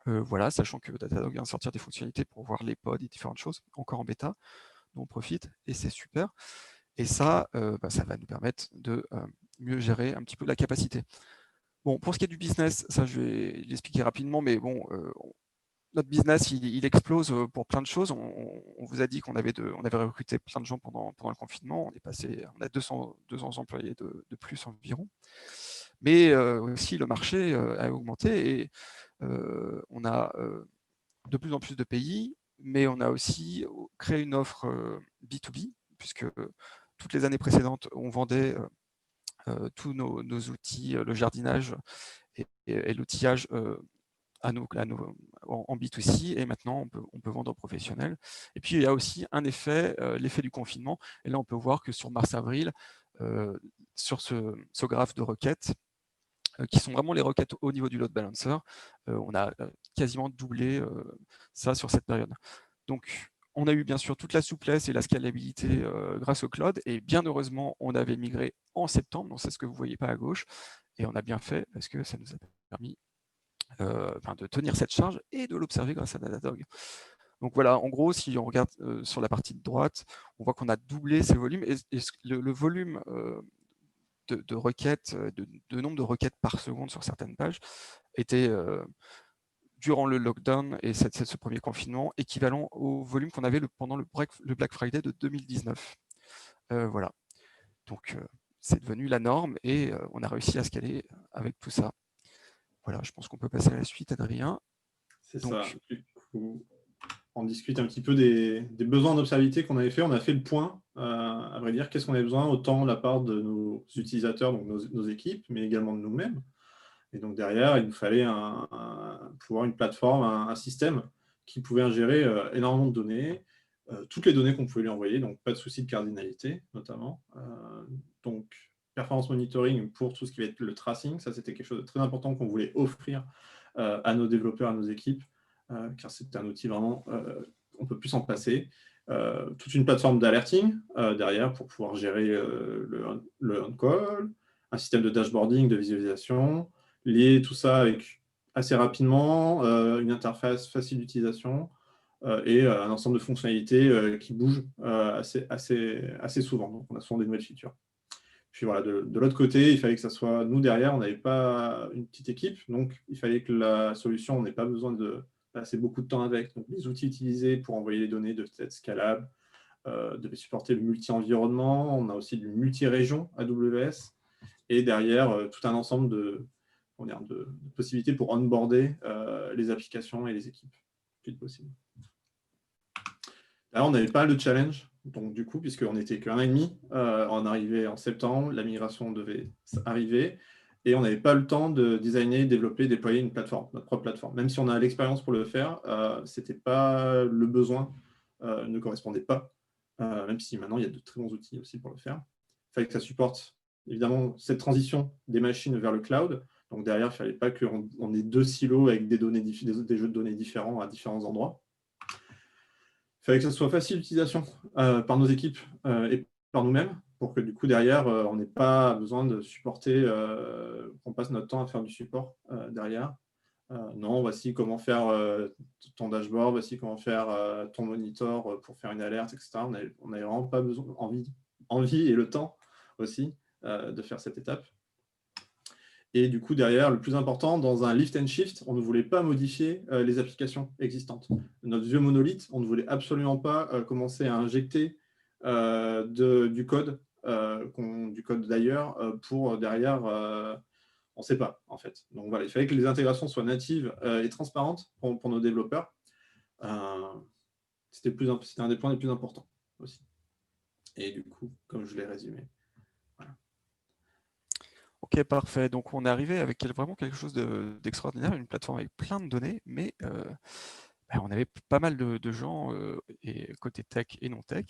D: Voilà, sachant que Datadog vient de sortir des fonctionnalités pour voir les pods et différentes choses, encore en bêta, dont on profite, et c'est super. Et ça, ça va nous permettre de mieux gérer un petit peu la capacité. Bon, pour ce qui est du business, ça je vais l'expliquer rapidement, mais bon, notre business, il explose pour plein de choses. On vous a dit qu'on avait recruté plein de gens pendant le confinement. On a 200 employés de plus environ. Mais aussi, le marché a augmenté et on a de plus en plus de pays, mais on a aussi créé une offre B2B, puisque toutes les années précédentes, on vendait tous nos outils, le jardinage et l'outillage en B2C, et maintenant on peut vendre aux professionnels. Et puis il y a aussi un effet, l'effet du confinement, et là on peut voir que sur mars-avril, sur ce graphe de requêtes, qui sont vraiment les requêtes au niveau du load balancer, on a quasiment doublé ça sur cette période. Donc on a eu bien sûr toute la souplesse et la scalabilité grâce au cloud, et bien heureusement on avait migré en septembre, donc c'est ce que vous ne voyez pas à gauche, et on a bien fait parce que ça nous a permis de tenir cette charge et de l'observer grâce à Datadog. Donc voilà, en gros, si on regarde sur la partie de droite, on voit qu'on a doublé ces volumes, et le volume de requêtes, de nombre de requêtes par seconde sur certaines pages était, durant le lockdown et ce premier confinement, équivalent au volume qu'on avait pendant le Black Friday de 2019. Voilà. Donc c'est devenu la norme, et on a réussi à scaler avec tout ça. Voilà, je pense qu'on peut passer à la suite, Adrien.
C: C'est ça. Du coup, on discute un petit peu des besoins d'observabilité qu'on avait fait. On a fait le point, à vrai dire, qu'est-ce qu'on avait besoin, autant de la part de nos utilisateurs, donc nos équipes, mais également de nous-mêmes. Et donc derrière, il nous fallait une plateforme, un système qui pouvait ingérer énormément de données, toutes les données qu'on pouvait lui envoyer, donc pas de souci de cardinalité notamment. Donc performance monitoring pour tout ce qui va être le tracing, ça c'était quelque chose de très important qu'on voulait offrir à nos développeurs, à nos équipes, car c'est un outil vraiment, on ne peut plus s'en passer. Toute une plateforme d'alerting derrière pour pouvoir gérer le on-call, un système de dashboarding, de visualisation, lier tout ça avec assez rapidement une interface facile d'utilisation, et un ensemble de fonctionnalités qui bougent assez souvent. Donc, on a souvent des nouvelles features. Puis voilà, de l'autre côté, il fallait que ça soit nous derrière, on n'avait pas une petite équipe, donc il fallait que la solution, on n'ait pas besoin de passer beaucoup de temps avec. Donc les outils utilisés pour envoyer les données devaient être scalables, devaient supporter le multi-environnement, on a aussi du multi-région AWS, et derrière, tout un ensemble de possibilités pour onboarder les applications et les équipes le plus vite possible. Là, on n'avait pas le challenge, donc du coup, puisqu'on n'était qu'un an et demi, on arrivait en septembre, la migration devait arriver, et on n'avait pas le temps de designer, développer, déployer une plateforme, notre propre plateforme. Même si on a l'expérience pour le faire, c'était pas le besoin, ne correspondait pas, même si maintenant il y a de très bons outils aussi pour le faire. Il fallait que ça supporte évidemment cette transition des machines vers le cloud. Donc derrière, il ne fallait pas qu'on ait 2 silos avec des jeux de données différents à différents endroits. Il fallait que ça soit facile d'utilisation par nos équipes et par nous-mêmes, pour que du coup, derrière, on n'ait pas besoin de supporter, qu'on passe notre temps à faire du support derrière. Non, voici comment faire ton dashboard, voici comment faire ton monitor pour faire une alerte, etc. On n'avait vraiment pas besoin, envie et le temps aussi de faire cette étape. Et du coup, derrière, le plus important, dans un lift and shift, on ne voulait pas modifier les applications existantes. Notre vieux monolithe, on ne voulait absolument pas commencer à injecter du code d'ailleurs pour derrière, on ne sait pas en fait. Donc voilà, il fallait que les intégrations soient natives et transparentes pour nos développeurs. C'était un des points les plus importants aussi. Et du coup, comme je l'ai résumé.
D: Ok, parfait. Donc, on est arrivé avec vraiment quelque chose d'extraordinaire, une plateforme avec plein de données, mais on avait pas mal de gens, et côté tech et non tech,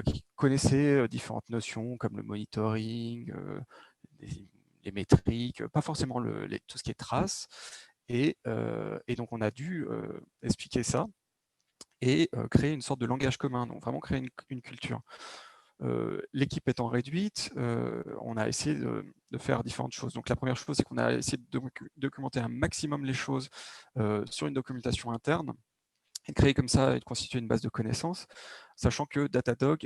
D: qui connaissaient différentes notions comme le monitoring, les métriques, pas forcément tout ce qui est traces. Et donc, on a dû expliquer ça et créer une sorte de langage commun, donc vraiment créer une culture. L'équipe étant réduite, on a essayé de faire différentes choses. Donc la première chose, c'est qu'on a essayé de documenter un maximum les choses sur une documentation interne et créer comme ça et de constituer une base de connaissances, sachant que Datadog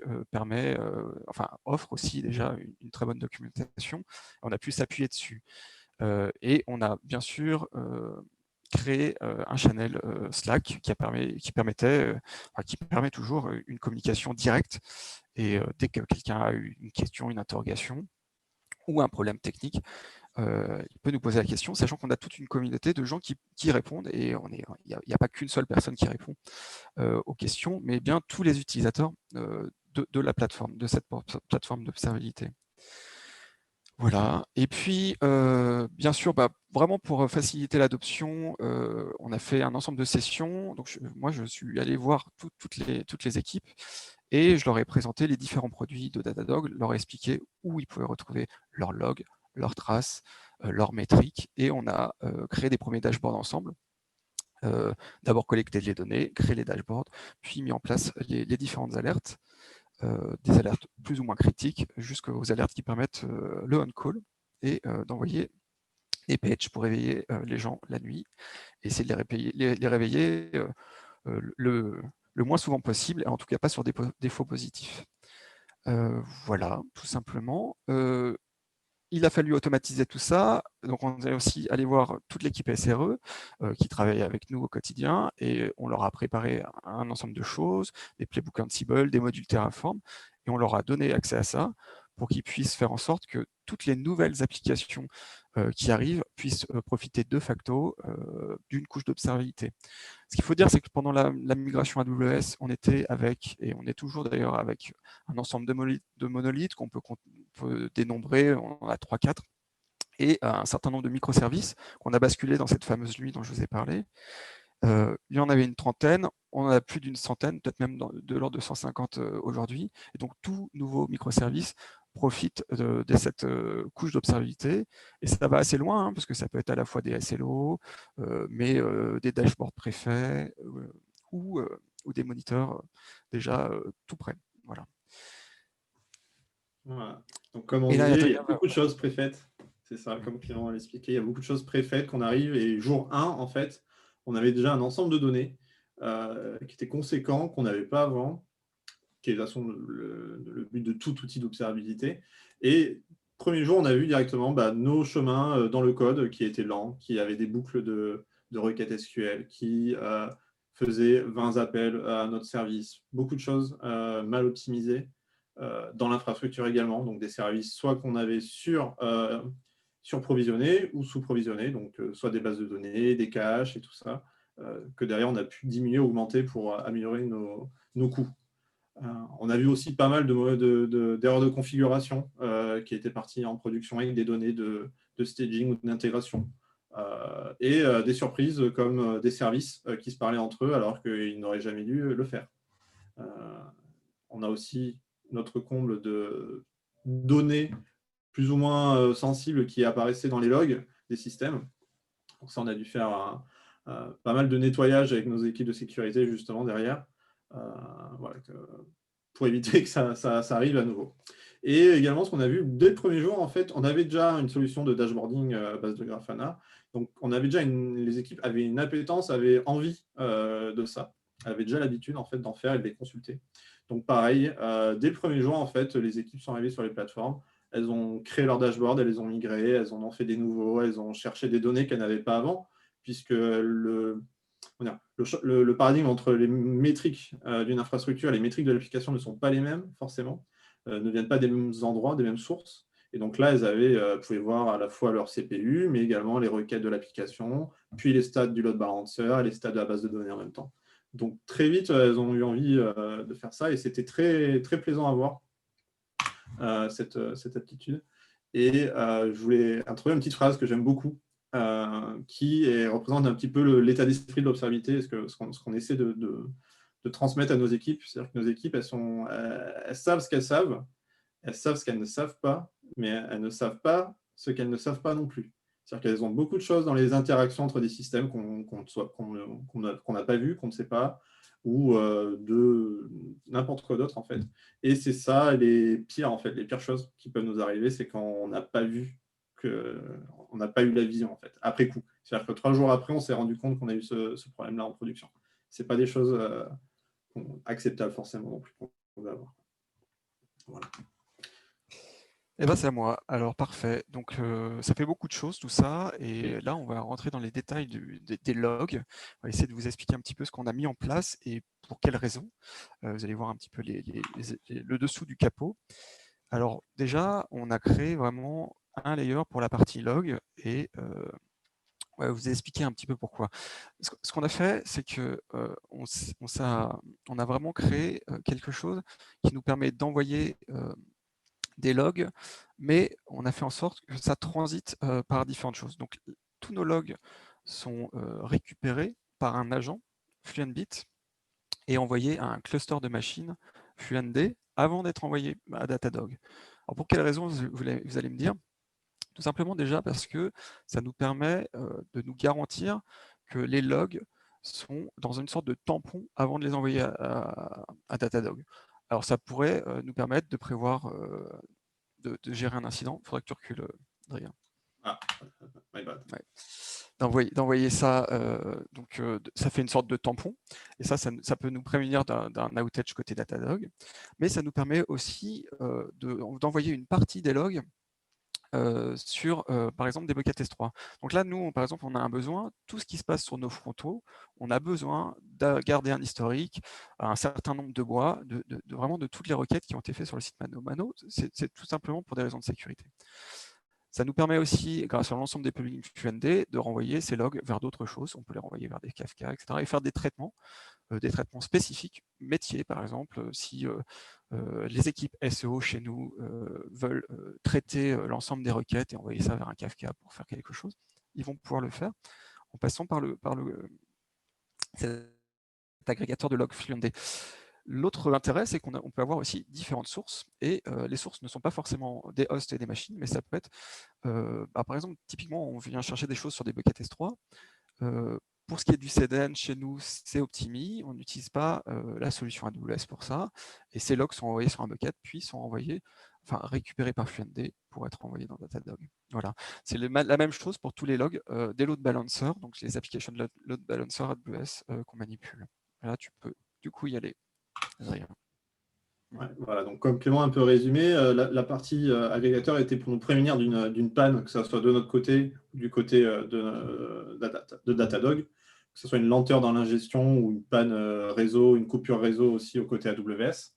D: offre aussi déjà une très bonne documentation. On a pu s'appuyer dessus. Et on a bien sûr créé un channel Slack qui permet toujours une communication directe. Et dès que quelqu'un a une question, une interrogation ou un problème technique, il peut nous poser la question, sachant qu'on a toute une communauté de gens qui répondent, et il n'y a pas qu'une seule personne qui répond aux questions, mais bien tous les utilisateurs de la plateforme, de cette plateforme d'observabilité. Voilà. Et puis, bien sûr, vraiment pour faciliter l'adoption, on a fait un ensemble de sessions. Donc, moi, je suis allé voir toutes les équipes et je leur ai présenté les différents produits de Datadog, leur ai expliqué où ils pouvaient retrouver leurs logs, leurs traces, leurs métriques, et on a créé des premiers dashboards ensemble. D'abord collecter les données, créer les dashboards, puis mis en place les différentes alertes. Des alertes plus ou moins critiques, jusqu'aux alertes qui permettent le on-call et d'envoyer des patchs pour réveiller les gens la nuit, et essayer de les réveiller le moins souvent possible, et en tout cas pas sur des faux positifs. Voilà, tout simplement. Il a fallu automatiser tout ça, donc on est aussi allé voir toute l'équipe SRE qui travaille avec nous au quotidien, et on leur a préparé un ensemble de choses, des playbooks Ansible, des modules Terraform, et on leur a donné accès à ça pour qu'ils puissent faire en sorte que toutes les nouvelles applications qui arrivent puissent profiter de facto d'une couche d'observabilité. Ce qu'il faut dire, c'est que pendant la migration AWS, on était avec, et on est toujours d'ailleurs avec, un ensemble de monolithes qu'on peut dénombrer, on en a 3-4, et un certain nombre de microservices qu'on a basculé dans cette fameuse nuit dont je vous ai parlé. Il y en avait une trentaine, on en a plus d'une centaine, peut-être même de l'ordre de 150 aujourd'hui. Et donc, tout nouveau microservice profite de cette couche d'observabilité. Et ça va assez loin, parce que ça peut être à la fois des SLO, mais des dashboards préfaits ou des moniteurs déjà tout prêts. Voilà.
C: Voilà. Donc, comme on disait, il y a beaucoup de choses préfaites. C'est ça, comme Clément l'a expliqué, il y a beaucoup de choses préfaites qu'on arrive, et jour 1, en fait, on avait déjà un ensemble de données qui était conséquent, qu'on n'avait pas avant, qui est de toute façon le but de tout outil d'observabilité. Et premier jour, on a vu directement nos chemins dans le code qui étaient lents, qui avaient des boucles de requêtes SQL, qui faisaient 20 appels à notre service. Beaucoup de choses mal optimisées dans l'infrastructure également. Donc des services soit qu'on avait surprovisionnés ou sous-provisionnés, donc soit des bases de données, des caches et tout ça, que derrière on a pu diminuer, augmenter pour améliorer nos coûts. On a vu aussi pas mal d'erreurs de configuration qui étaient parties en production avec des données de staging ou d'intégration. Et des surprises comme des services qui se parlaient entre eux alors qu'ils n'auraient jamais dû le faire. On a aussi notre comble de données plus ou moins sensibles qui apparaissaient dans les logs des systèmes. Donc ça, on a dû faire pas mal de nettoyage avec nos équipes de sécurité justement derrière. Voilà, pour éviter que ça arrive à nouveau. Et également, ce qu'on a vu dès le premier jour, en fait, on avait déjà une solution de dashboarding à base de Grafana. Donc, on avait déjà les équipes avaient une appétence, avaient envie de ça, avaient déjà l'habitude en fait d'en faire et de les consulter. Donc, pareil, dès le premier jour, en fait, les équipes sont arrivées sur les plateformes. Elles ont créé leur dashboard, elles les ont migrées, elles en ont fait des nouveaux, elles ont cherché des données qu'elles n'avaient pas avant, puisque le paradigme entre les métriques d'une infrastructure et les métriques de l'application ne sont pas les mêmes, forcément, ne viennent pas des mêmes endroits, des mêmes sources. Et donc là, elles pouvaient voir à la fois leur CPU, mais également les requêtes de l'application, puis les stats du load balancer et les stats de la base de données en même temps. Donc très vite, elles ont eu envie de faire ça et c'était très, très plaisant à voir cette aptitude. Et je voulais introduire une petite phrase que j'aime beaucoup, qui représente un petit peu l'état d'esprit de l'observabilité, ce qu'on essaie de transmettre à nos équipes. C'est-à-dire que nos équipes, elles savent ce qu'elles savent, elles savent ce qu'elles ne savent pas, mais elles ne savent pas ce qu'elles ne savent pas non plus. C'est-à-dire qu'elles ont beaucoup de choses dans les interactions entre des systèmes qu'on n'a pas vu, qu'on ne sait pas, ou de n'importe quoi d'autre, en fait. Et c'est ça les pires, en fait, les pires choses qui peuvent nous arriver, c'est quand on n'a pas vu, on n'a pas eu la vision, en fait, après coup. C'est-à-dire que 3 jours après, on s'est rendu compte qu'on a eu ce problème-là en production. Ce n'est pas des choses acceptables, forcément, non plus, qu'on va avoir. Voilà.
D: Eh ben, c'est à moi. Alors, parfait. Donc, ça fait beaucoup de choses, tout ça. Et là, on va rentrer dans les détails des logs. On va essayer de vous expliquer un petit peu ce qu'on a mis en place et pour quelles raisons. Vous allez voir un petit peu le dessous du capot. Alors, déjà, on a créé vraiment un layer pour la partie log et on va vous expliquer un petit peu pourquoi. Ce qu'on a fait, c'est que on a vraiment créé quelque chose qui nous permet d'envoyer des logs, mais on a fait en sorte que ça transite par différentes choses. Donc, tous nos logs sont récupérés par un agent Fluentbit et envoyés à un cluster de machines Fluentd avant d'être envoyés à Datadog. Alors, pour quelles raisons vous allez me dire? Tout simplement déjà parce que ça nous permet de nous garantir que les logs sont dans une sorte de tampon avant de les envoyer à Datadog. Alors, ça pourrait nous permettre de prévoir de gérer un incident. Il faudrait que tu recules, Adrien.
C: Ah, my bad.
D: Ouais. D'envoyer ça, ça fait une sorte de tampon, et ça peut nous prémunir d'un outage côté Datadog, mais ça nous permet aussi d'envoyer une partie des logs sur, par exemple, des buckets S3. Donc là, nous, par exemple, on a un besoin, tout ce qui se passe sur nos frontaux, on a besoin de garder un historique, un certain nombre de bois, vraiment de toutes les requêtes qui ont été faites sur le site Mano. Mano, c'est tout simplement pour des raisons de sécurité. Ça nous permet aussi, grâce à l'ensemble des plugins Fluentd, de renvoyer ces logs vers d'autres choses. On peut les renvoyer vers des Kafka, etc. et faire des traitements spécifiques, métiers par exemple, si les équipes SEO chez nous veulent traiter l'ensemble des requêtes et envoyer ça vers un Kafka pour faire quelque chose, ils vont pouvoir le faire en passant par cet agrégateur de log Fluentd. L'autre intérêt, c'est qu'on peut avoir aussi différentes sources, et les sources ne sont pas forcément des hosts et des machines, mais ça peut être, par exemple, typiquement, on vient chercher des choses sur des buckets S3. Pour ce qui est du CDN, chez nous, c'est Optimi. On n'utilise pas la solution AWS pour ça. Et ces logs sont envoyés sur un bucket, puis sont récupérés par Fluentd pour être envoyés dans Datadog. Voilà. C'est la même chose pour tous les logs des load balancers, donc les applications de load balancer AWS qu'on manipule. Là, tu peux du coup y aller, Adrien.
C: Ouais, voilà, donc comme Clément a un peu résumé, la partie agrégateur était pour nous prémunir d'une panne, que ce soit de notre côté ou du côté de Datadog, que ce soit une lenteur dans l'ingestion ou une panne réseau, une coupure réseau aussi au côté AWS.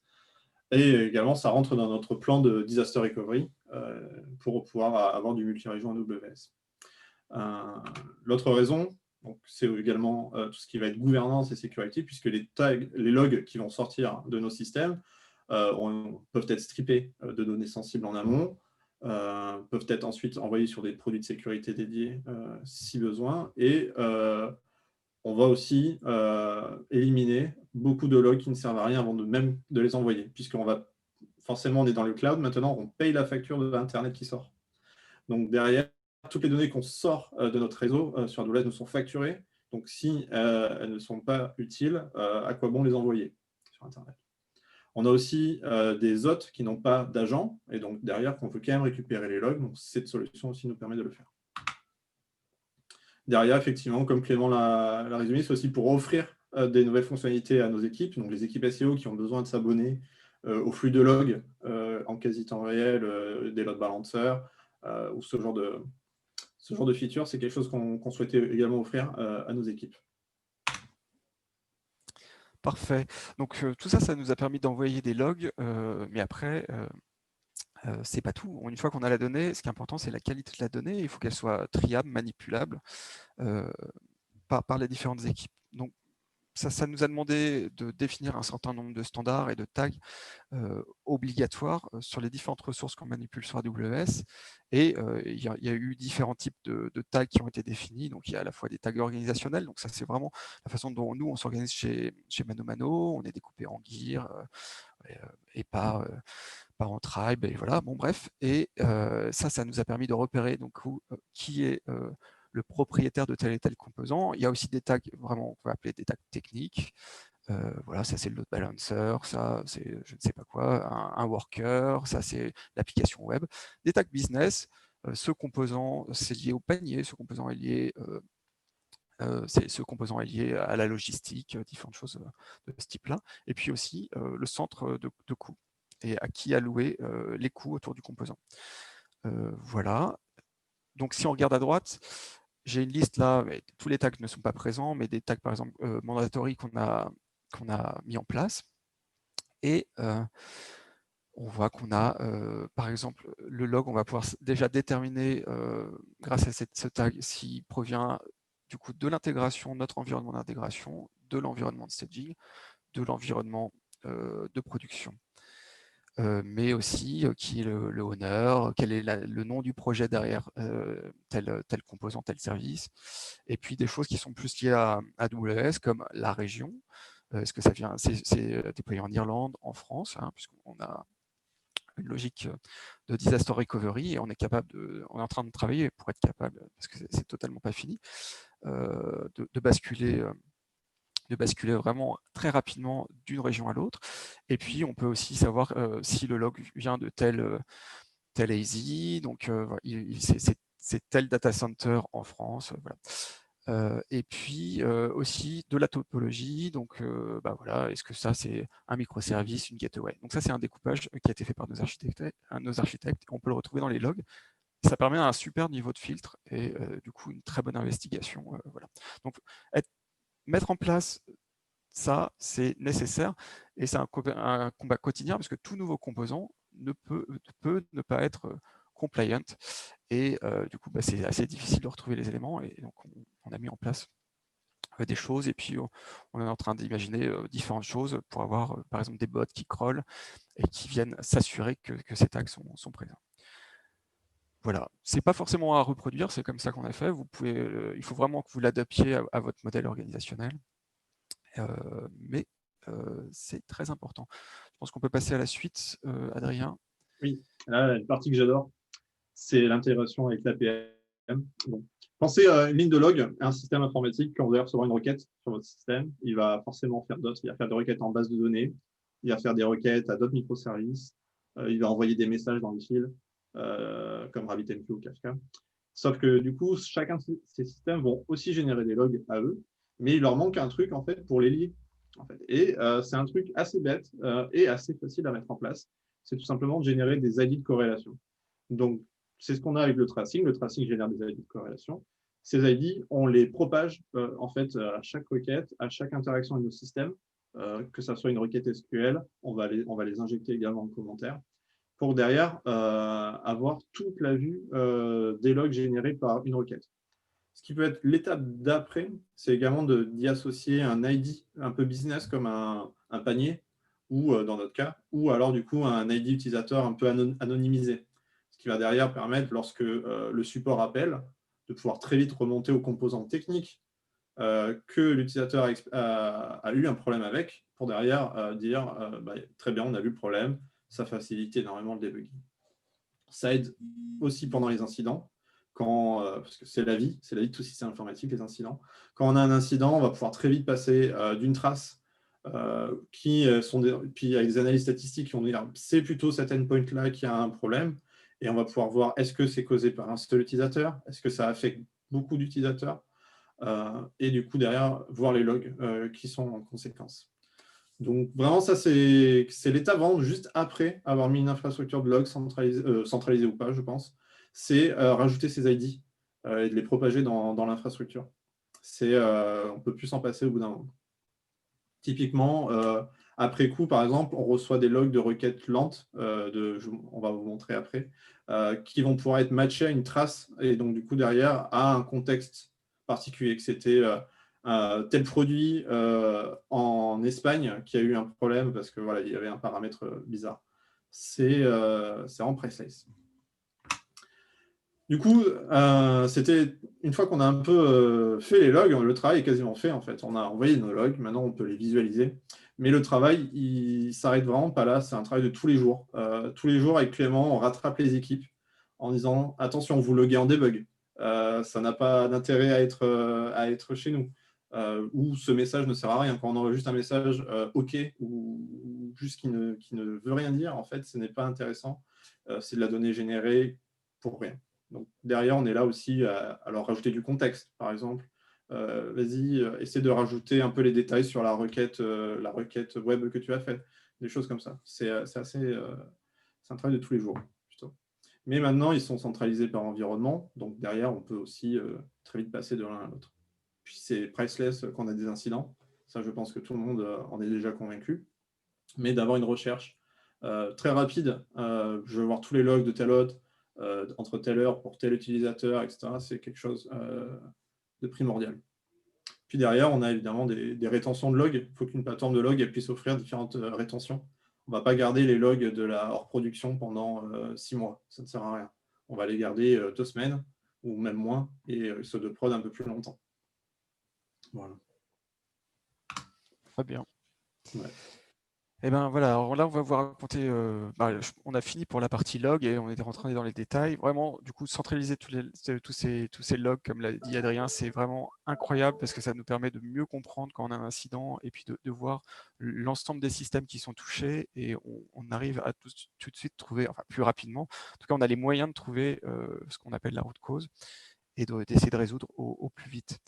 C: Et également, ça rentre dans notre plan de disaster recovery pour pouvoir avoir du multi-région AWS. L'autre raison, c'est également tout ce qui va être gouvernance et sécurité, puisque les tags, les logs qui vont sortir de nos systèmes peuvent être strippés de données sensibles en amont, peuvent être ensuite envoyés sur des produits de sécurité dédiés si besoin, et on va aussi éliminer beaucoup de logs qui ne servent à rien avant même de les envoyer, puisqu'on va forcément, on est dans le cloud, maintenant on paye la facture de l'Internet qui sort. Donc derrière, toutes les données qu'on sort de notre réseau sur AWS nous sont facturées. Donc si elles ne sont pas utiles, à quoi bon les envoyer sur Internet? On a aussi des hôtes qui n'ont pas d'agent, et donc derrière, qu'on peut quand même récupérer les logs. Donc cette solution aussi nous permet de le faire. Derrière, effectivement, comme Clément l'a résumé, c'est aussi pour offrir des nouvelles fonctionnalités à nos équipes. Donc les équipes SEO qui ont besoin de s'abonner au flux de logs en quasi temps réel, des load balancers, ou ce genre de feature, c'est quelque chose qu'on souhaitait également offrir à nos équipes.
D: Parfait. Donc tout ça, ça nous a permis d'envoyer des logs, mais après, c'est pas tout. Une fois qu'on a la donnée, ce qui est important, c'est la qualité de la donnée. Il faut qu'elle soit triable, manipulable par les différentes équipes. Donc ça nous a demandé de définir un certain nombre de standards et de tags obligatoires sur les différentes ressources qu'on manipule sur AWS. Et il y a eu différents types de tags qui ont été définis. Donc, il y a à la fois des tags organisationnels. Donc, ça, c'est vraiment la façon dont nous, on s'organise chez ManoMano. On est découpé en gear et pas en tribe. Et voilà, bon, bref. Et ça nous a permis de repérer donc, qui est le propriétaire de tel et tel composant. Il y a aussi des tags, vraiment, on peut appeler des tags techniques. Voilà, ça c'est le load balancer, ça c'est je ne sais pas quoi, un worker, ça c'est l'application web. Des tags business, ce composant c'est lié au panier, ce composant est lié à la logistique, différentes choses de ce type-là. Et puis aussi le centre de coût et à qui allouer les coûts autour du composant. Voilà. Donc si on regarde à droite, j'ai une liste là, mais tous les tags ne sont pas présents, mais des tags par exemple mandatory qu'on a mis en place. Et on voit qu'on a, par exemple, le log, on va pouvoir déjà déterminer, grâce à ce tag, s'il provient du coup de l'intégration, notre environnement d'intégration, de l'environnement de staging, de l'environnement de production. Mais aussi qui est le owner, quel est le nom du projet derrière tel composant, tel service, et puis des choses qui sont plus liées à AWS, comme la région. Est-ce que ça vient, c'est déployé en Irlande, en France, hein, puisqu'on a une logique de disaster recovery et on est en train de travailler pour être capable, parce que c'est totalement pas fini, de basculer vraiment très rapidement d'une région à l'autre. Et puis, on peut aussi savoir si le log vient de tel AZ, donc c'est tel data center en France. Voilà. Et puis aussi de la topologie, donc voilà, est-ce que ça c'est un microservice, une gateway? Donc ça c'est un découpage qui a été fait par nos architectes, on peut le retrouver dans les logs. Ça permet un super niveau de filtre et du coup une très bonne investigation. Voilà. Donc mettre en place ça, c'est nécessaire et c'est un combat quotidien parce que tout nouveau composant ne peut ne pas être compliant et du coup c'est assez difficile de retrouver les éléments et donc on a mis en place des choses et puis on est en train d'imaginer différentes choses pour avoir par exemple des bots qui crawlent et qui viennent s'assurer que ces tags sont présents. Voilà, c'est pas forcément à reproduire, c'est comme ça qu'on a fait. Vous pouvez, il faut vraiment que vous l'adaptiez à votre modèle organisationnel, mais c'est très important. Je pense qu'on peut passer à la suite, Adrien.
C: Oui, là, une partie que j'adore, c'est l'intégration avec l'APM. Bon. Pensez à une ligne de log, un système informatique, quand vous allez recevoir une requête sur votre système, il va forcément faire d'autres. Il va faire des requêtes en base de données, il va faire des requêtes à d'autres microservices, il va envoyer des messages dans les fils, comme RabbitMQ ou Kafka. Sauf que du coup, chacun de ces systèmes vont aussi générer des logs à eux, mais il leur manque un truc en fait pour les lier. En fait. Et c'est un truc assez bête et assez facile à mettre en place. C'est tout simplement de générer des ID de corrélation. Donc, c'est ce qu'on a avec le tracing. Le tracing génère des ID de corrélation. Ces ID, on les propage en fait à chaque requête, à chaque interaction avec nos systèmes, que ça soit une requête SQL, on va les injecter également en commentaire, pour derrière avoir toute la vue des logs générés par une requête. Ce qui peut être l'étape d'après, c'est également d'y associer un ID un peu business comme un panier, ou dans notre cas, ou alors du coup un ID utilisateur un peu anonymisé. Ce qui va derrière permettre, lorsque le support appelle, de pouvoir très vite remonter aux composants techniques que l'utilisateur a eu un problème avec, pour derrière dire très bien, on a vu le problème, ça facilite énormément le debugging. Ça aide aussi pendant les incidents, parce que c'est la vie de tout système informatique, les incidents. Quand on a un incident, on va pouvoir très vite passer d'une trace puis avec des analyses statistiques qui vont dire c'est plutôt cet endpoint-là qui a un problème, et on va pouvoir voir est-ce que c'est causé par un seul utilisateur, est-ce que ça affecte beaucoup d'utilisateurs, et du coup derrière voir les logs qui sont en conséquence. Donc vraiment ça c'est l'étape vraiment juste après avoir mis une infrastructure de logs centralisée ou pas, je pense, c'est rajouter ces ID et de les propager dans l'infrastructure. On ne peut plus s'en passer au bout d'un moment. Typiquement, après coup, par exemple, on reçoit des logs de requêtes lentes, on va vous montrer après, qui vont pouvoir être matchés à une trace, et donc du coup derrière à un contexte particulier, que c'était tel produit en Espagne qui a eu un problème parce que voilà, il y avait un paramètre bizarre. C'est en priceless. Du coup, c'était une fois qu'on a un peu fait les logs, le travail est quasiment fait en fait. On a envoyé nos logs, maintenant on peut les visualiser. Mais le travail, il ne s'arrête vraiment pas là, c'est un travail de tous les jours. Tous les jours, avec Clément, on rattrape les équipes en disant attention, vous loguez en debug. Ça n'a pas d'intérêt à être chez nous. Ou ce message ne sert à rien. Quand on envoie juste un message OK ou juste qui ne veut rien dire, en fait, ce n'est pas intéressant. C'est de la donnée générée pour rien. Donc, derrière, on est là aussi à leur rajouter du contexte, par exemple. Vas-y, essaie de rajouter un peu les détails sur la requête web que tu as faite. Des choses comme ça. C'est un travail de tous les jours, plutôt. Mais maintenant, ils sont centralisés par environnement. Donc, derrière, on peut aussi très vite passer de l'un à l'autre. Puis, c'est priceless quand on a des incidents. Ça, je pense que tout le monde en est déjà convaincu. Mais d'avoir une recherche très rapide, je veux voir tous les logs de tel autre, entre telle heure pour tel utilisateur, etc. C'est quelque chose de primordial. Puis derrière, on a évidemment des rétentions de logs. Il faut qu'une plateforme de logs puisse offrir différentes rétentions. On ne va pas garder les logs de la hors-production pendant 6 mois. Ça ne sert à rien. On va les garder 2 semaines ou même moins, et ceux de prod un peu plus longtemps. Voilà.
D: Très bien.
C: Ouais.
D: Et ben voilà, alors là on va vous raconter, on a fini pour la partie log et on est rentré dans les détails. Vraiment, du coup, centraliser tous ces logs, comme l'a dit Adrien, c'est vraiment incroyable parce que ça nous permet de mieux comprendre quand on a un incident et puis de voir l'ensemble des systèmes qui sont touchés, et on arrive à tout de suite trouver, enfin plus rapidement, en tout cas on a les moyens de trouver ce qu'on appelle la root cause et d'essayer de résoudre au plus vite.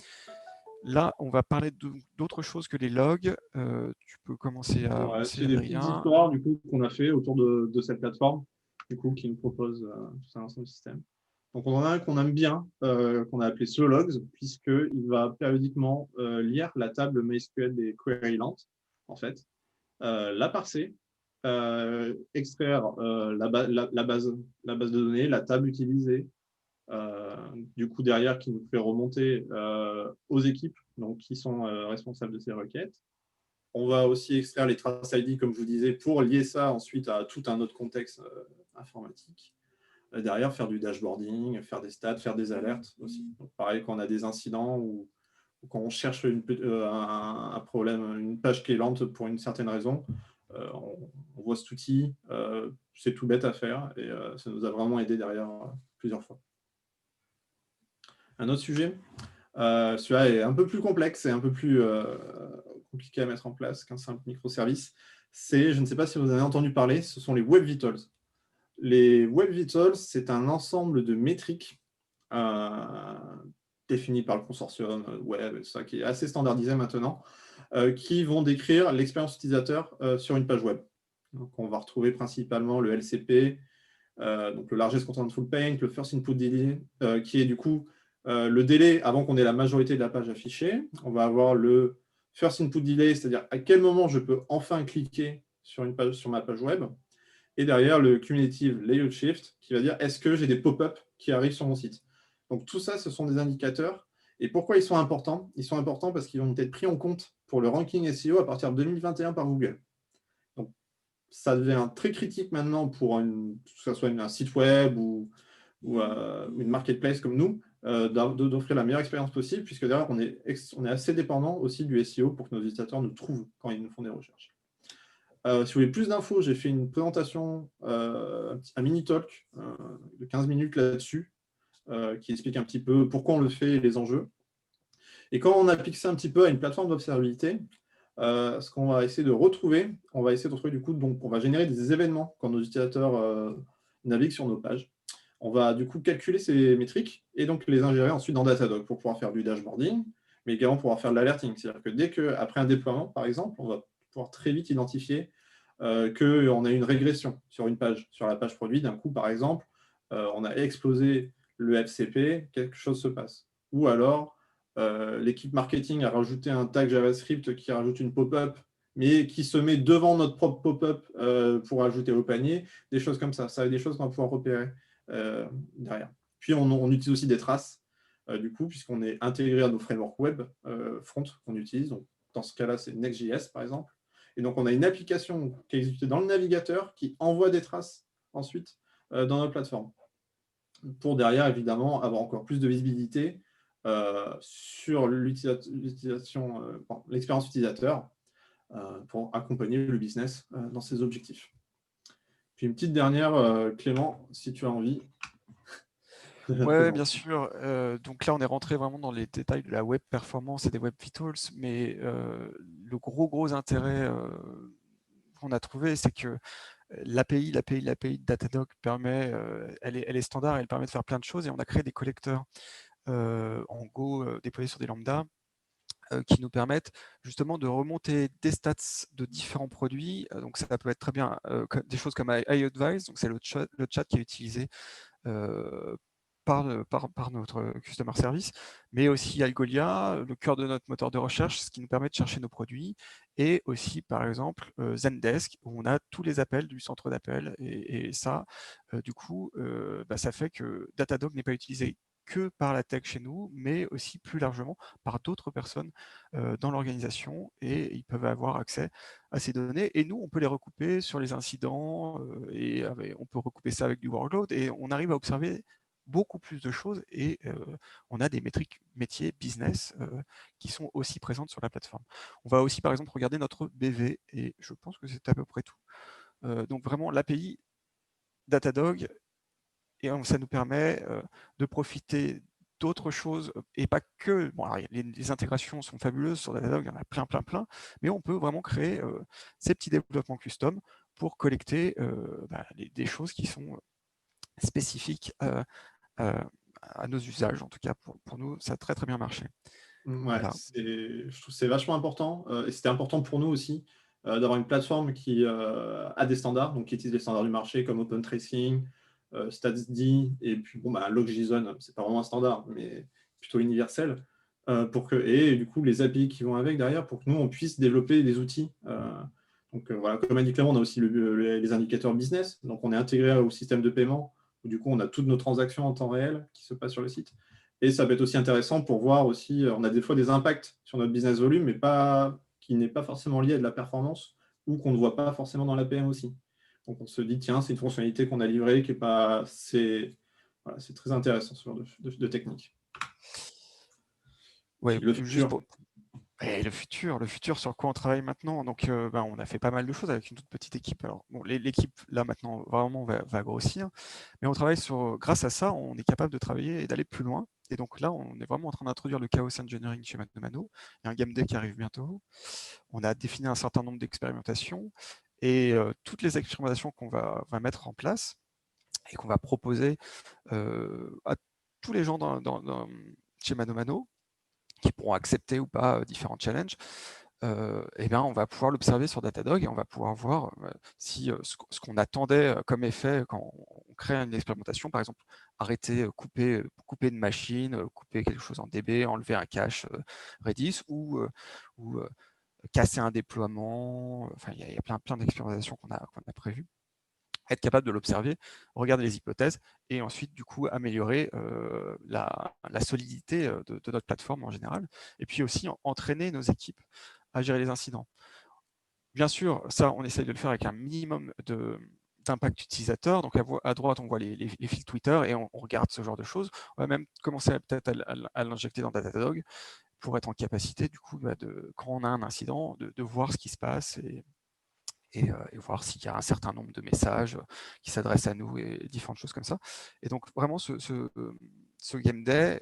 D: Là, on va parler d'autres choses que les logs. Tu peux commencer à avancer,
C: c'est des petites histoires du coup qu'on a fait autour de cette plateforme, du coup, qui nous propose tout un ensemble de systèmes. Donc, on en a un qu'on aime bien, qu'on a appelé Slowlogs, puisqu'il va périodiquement lire la table MySQL des queries lentes, en fait, la parser, extraire la base de données, la table utilisée, du coup derrière qui nous fait remonter aux équipes donc, qui sont responsables de ces requêtes. On va aussi extraire les traces ID, comme je vous disais, pour lier ça ensuite à tout un autre contexte informatique. Derrière, faire du dashboarding, faire des stats, faire des alertes aussi. Donc, pareil, quand on a des incidents ou quand on cherche un problème, une page qui est lente pour une certaine raison, on voit cet outil, c'est tout bête à faire, et ça nous a vraiment aidé derrière plusieurs fois. Un autre sujet, celui-là est un peu plus complexe et un peu plus compliqué à mettre en place qu'un simple microservice. Je ne sais pas si vous en avez entendu parler, ce sont les Web Vitals. Les Web Vitals, c'est un ensemble de métriques définies par le consortium web, ça qui est assez standardisé maintenant, qui vont décrire l'expérience utilisateur sur une page web. Donc, on va retrouver principalement le LCP, donc le Largest Contentful Paint, le First Input Delay, qui est du coup le délai avant qu'on ait la majorité de la page affichée. On va avoir le First Input Delay, c'est-à-dire à quel moment je peux enfin cliquer sur ma page web. Et derrière, le Cumulative Layout Shift, qui va dire est-ce que j'ai des pop-up qui arrivent sur mon site. Donc tout ça, ce sont des indicateurs. Et pourquoi ils sont importants? Ils sont importants parce qu'ils vont être pris en compte pour le ranking SEO à partir de 2021 par Google. Donc ça devient très critique maintenant pour que ce soit un site web ou une marketplace comme nous, d'offrir la meilleure expérience possible, puisque derrière, on est assez dépendant aussi du SEO pour que nos utilisateurs nous trouvent quand ils nous font des recherches. Si vous voulez plus d'infos, j'ai fait une présentation, un mini-talk de 15 minutes là-dessus, qui explique un petit peu pourquoi on le fait et les enjeux. Et quand on applique ça un petit peu à une plateforme d'observabilité, ce qu'on va essayer de retrouver, du coup, donc on va générer des événements quand nos utilisateurs naviguent sur nos pages. On va du coup calculer ces métriques et donc les ingérer ensuite dans Datadog pour pouvoir faire du dashboarding, mais également pouvoir faire de l'alerting. C'est-à-dire que dès qu'après un déploiement, par exemple, on va pouvoir très vite identifier qu'on a une régression sur une page, sur la page produit. D'un coup, par exemple, on a explosé le FCP, quelque chose se passe. Ou alors, l'équipe marketing a rajouté un tag JavaScript qui rajoute une pop-up, mais qui se met devant notre propre pop-up pour ajouter au panier, des choses comme ça. Ça va être des choses qu'on va pouvoir repérer derrière. Puis, on utilise aussi des traces, du coup, puisqu'on est intégré à nos frameworks web front qu'on utilise. Donc, dans ce cas-là, c'est Next.js, par exemple. Et donc, on a une application qui est exécutée dans le navigateur qui envoie des traces ensuite dans notre plateforme. Pour derrière, évidemment, avoir encore plus de visibilité sur l'expérience utilisateur pour accompagner le business dans ses objectifs. Puis une petite dernière, Clément, si tu as envie.
D: Oui, bien sûr. Donc là, on est rentré vraiment dans les détails de la web performance et des web vitals, mais le gros intérêt qu'on a trouvé, c'est que l'API de Datadog permet, elle est standard, elle permet de faire plein de choses, et on a créé des collecteurs en Go déployés sur des lambdas qui nous permettent justement de remonter des stats de différents produits. Donc ça peut être très bien des choses comme iAdvise, donc c'est le chat qui est utilisé par notre Customer Service, mais aussi Algolia, le cœur de notre moteur de recherche, ce qui nous permet de chercher nos produits, et aussi par exemple Zendesk, où on a tous les appels du centre d'appel, et ça, du coup, ça fait que Datadog n'est pas utilisé que par la tech chez nous, mais aussi plus largement par d'autres personnes dans l'organisation, et ils peuvent avoir accès à ces données, et nous, on peut les recouper sur les incidents, et on peut recouper ça avec du workload, et on arrive à observer beaucoup plus de choses, et on a des métriques métiers, business, qui sont aussi présentes sur la plateforme. On va aussi, par exemple, regarder notre BV, et je pense que c'est à peu près tout. Donc vraiment, l'API Datadog, et ça nous permet de profiter d'autres choses, et pas que, bon, alors, les intégrations sont fabuleuses sur Datadog, il y en a plein, mais on peut vraiment créer ces petits développements custom pour collecter des choses qui sont spécifiques à nos usages. En tout cas, pour nous, ça a très bien marché.
C: Ouais,
D: Voilà.
C: je trouve que c'est vachement important, et c'était important pour nous aussi d'avoir une plateforme qui a des standards, donc qui utilise les standards du marché comme Open Tracing, StatsD, et puis LogJSON, c'est pas vraiment un standard, mais plutôt universel, et du coup les API qui vont avec derrière pour que nous on puisse développer des outils. Donc voilà, comme a dit Clément, on a aussi les indicateurs business, donc on est intégré au système de paiement, où du coup on a toutes nos transactions en temps réel qui se passent sur le site. Et ça peut être aussi intéressant pour voir aussi, on a des fois des impacts sur notre business volume, mais qui n'est pas forcément lié à de la performance ou qu'on ne voit pas forcément dans l'APM aussi. Donc on se dit, tiens, c'est une fonctionnalité qu'on a livrée qui est pas. C'est très intéressant ce genre de technique.
D: Ouais,
C: le
D: juste
C: futur.
D: Et le futur sur quoi on travaille maintenant. Donc, on a fait pas mal de choses avec une toute petite équipe. Alors, bon, l'équipe, là, maintenant, vraiment va grossir. Mais on travaille grâce à ça, on est capable de travailler et d'aller plus loin. Et donc là, on est vraiment en train d'introduire le chaos engineering chez Mano. Il y a un game day qui arrive bientôt. On a défini un certain nombre d'expérimentations. Et toutes les expérimentations qu'on va mettre en place et qu'on va proposer à tous les gens chez ManoMano, qui pourront accepter ou pas différents challenges, eh bien, on va pouvoir l'observer sur Datadog et on va pouvoir voir si ce qu'on attendait comme effet quand on crée une expérimentation, par exemple, arrêter, couper une machine, couper quelque chose en DB, enlever un cache Redis ou casser un déploiement. Enfin, il y a plein d'expérimentations qu'on a prévues. Être capable de l'observer, regarder les hypothèses et ensuite, du coup, améliorer la solidité de notre plateforme en général. Et puis aussi, entraîner nos équipes à gérer les incidents. Bien sûr, ça, on essaye de le faire avec un minimum d'impact utilisateur. Donc, à droite, on voit les fils Twitter et on regarde ce genre de choses. On va même commencer peut-être à l'injecter dans Datadog pour être en capacité, du coup, quand on a un incident, de voir ce qui se passe et voir s'il y a un certain nombre de messages qui s'adressent à nous et différentes choses comme ça. Et donc, vraiment, ce Game Day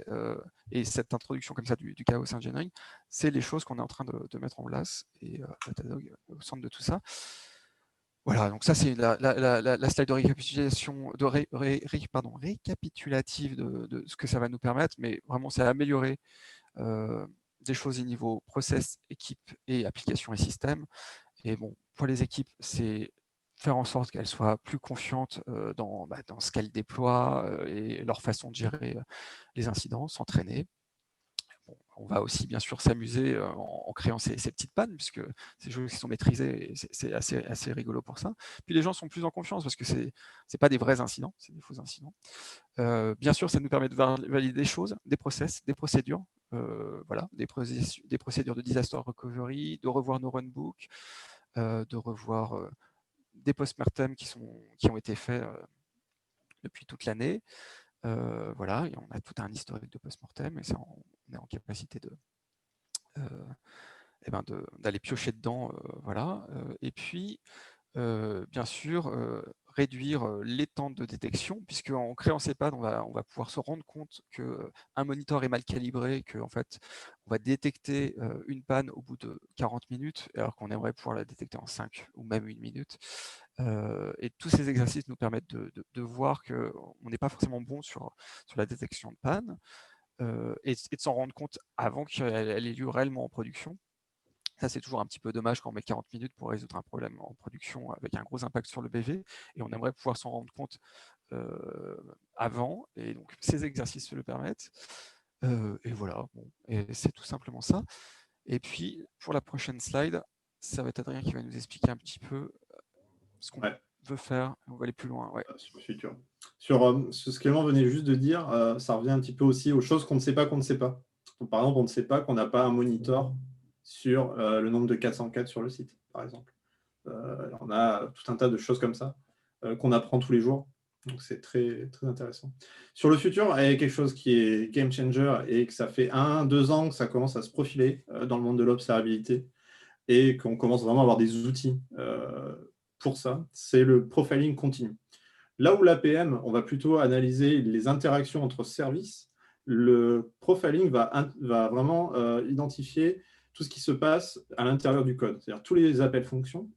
D: et cette introduction comme ça du Chaos Engineering, c'est les choses qu'on est en train de mettre en place et Datadog au centre de tout ça. Voilà, donc ça, c'est la slide de récapitulation, récapitulative de ce que ça va nous permettre, mais vraiment, c'est améliorer des choses au niveau process, équipe et application et système. Et bon, pour les équipes, c'est faire en sorte qu'elles soient plus confiantes dans ce qu'elles déploient et leur façon de gérer les incidents, s'entraîner. Bon, on va aussi bien sûr s'amuser en créant ces petites pannes, puisque ces choses qui sont maîtrisées, c'est assez rigolo pour ça. Puis les gens sont plus en confiance, parce que ce n'est pas des vrais incidents, c'est des faux incidents. Bien sûr, ça nous permet de valider des choses, des process, des procédures, voilà, des procédures de disaster recovery, de revoir nos runbooks, de revoir des post-mortem qui ont été faits depuis toute l'année. Voilà, et on a tout un historique de post-mortem, et ça, on est en capacité d'aller piocher dedans. Voilà. Et puis, bien sûr, réduire les temps de détection, puisqu'en créant ces pannes, on va pouvoir se rendre compte qu'un moniteur est mal calibré, qu'en fait, on va détecter une panne au bout de 40 minutes, alors qu'on aimerait pouvoir la détecter en 5 ou même 1 minute. Et tous ces exercices nous permettent de voir qu'on n'est pas forcément bon sur la détection de panne, et de s'en rendre compte avant qu'elle ait lieu réellement en production. Ça, c'est toujours un petit peu dommage quand on met 40 minutes pour résoudre un problème en production avec un gros impact sur le BV, et on aimerait pouvoir s'en rendre compte avant, et donc ces exercices le permettent. Et voilà, bon, et c'est tout simplement ça. Et puis, pour la prochaine slide, ça va être Adrien qui va nous expliquer un petit peu ce qu'on veut faire. On va aller plus loin. Ouais.
C: Sur le futur. Sur ce que Clément venait juste de dire, ça revient un petit peu aussi aux choses qu'on ne sait pas qu'on ne sait pas. Donc, par exemple, on ne sait pas qu'on n'a pas un monitor sur le nombre de 404 sur le site, par exemple. On a tout un tas de choses comme ça qu'on apprend tous les jours. Donc, c'est très, très intéressant. Sur le futur, il y a quelque chose qui est game changer et que ça fait 1-2 ans que ça commence à se profiler dans le monde de l'observabilité et qu'on commence vraiment à avoir des outils pour ça, c'est le profiling continu. Là où l'APM, on va plutôt analyser les interactions entre services, le profiling va vraiment identifier tout ce qui se passe à l'intérieur du code, c'est-à-dire tous les appels fonctions.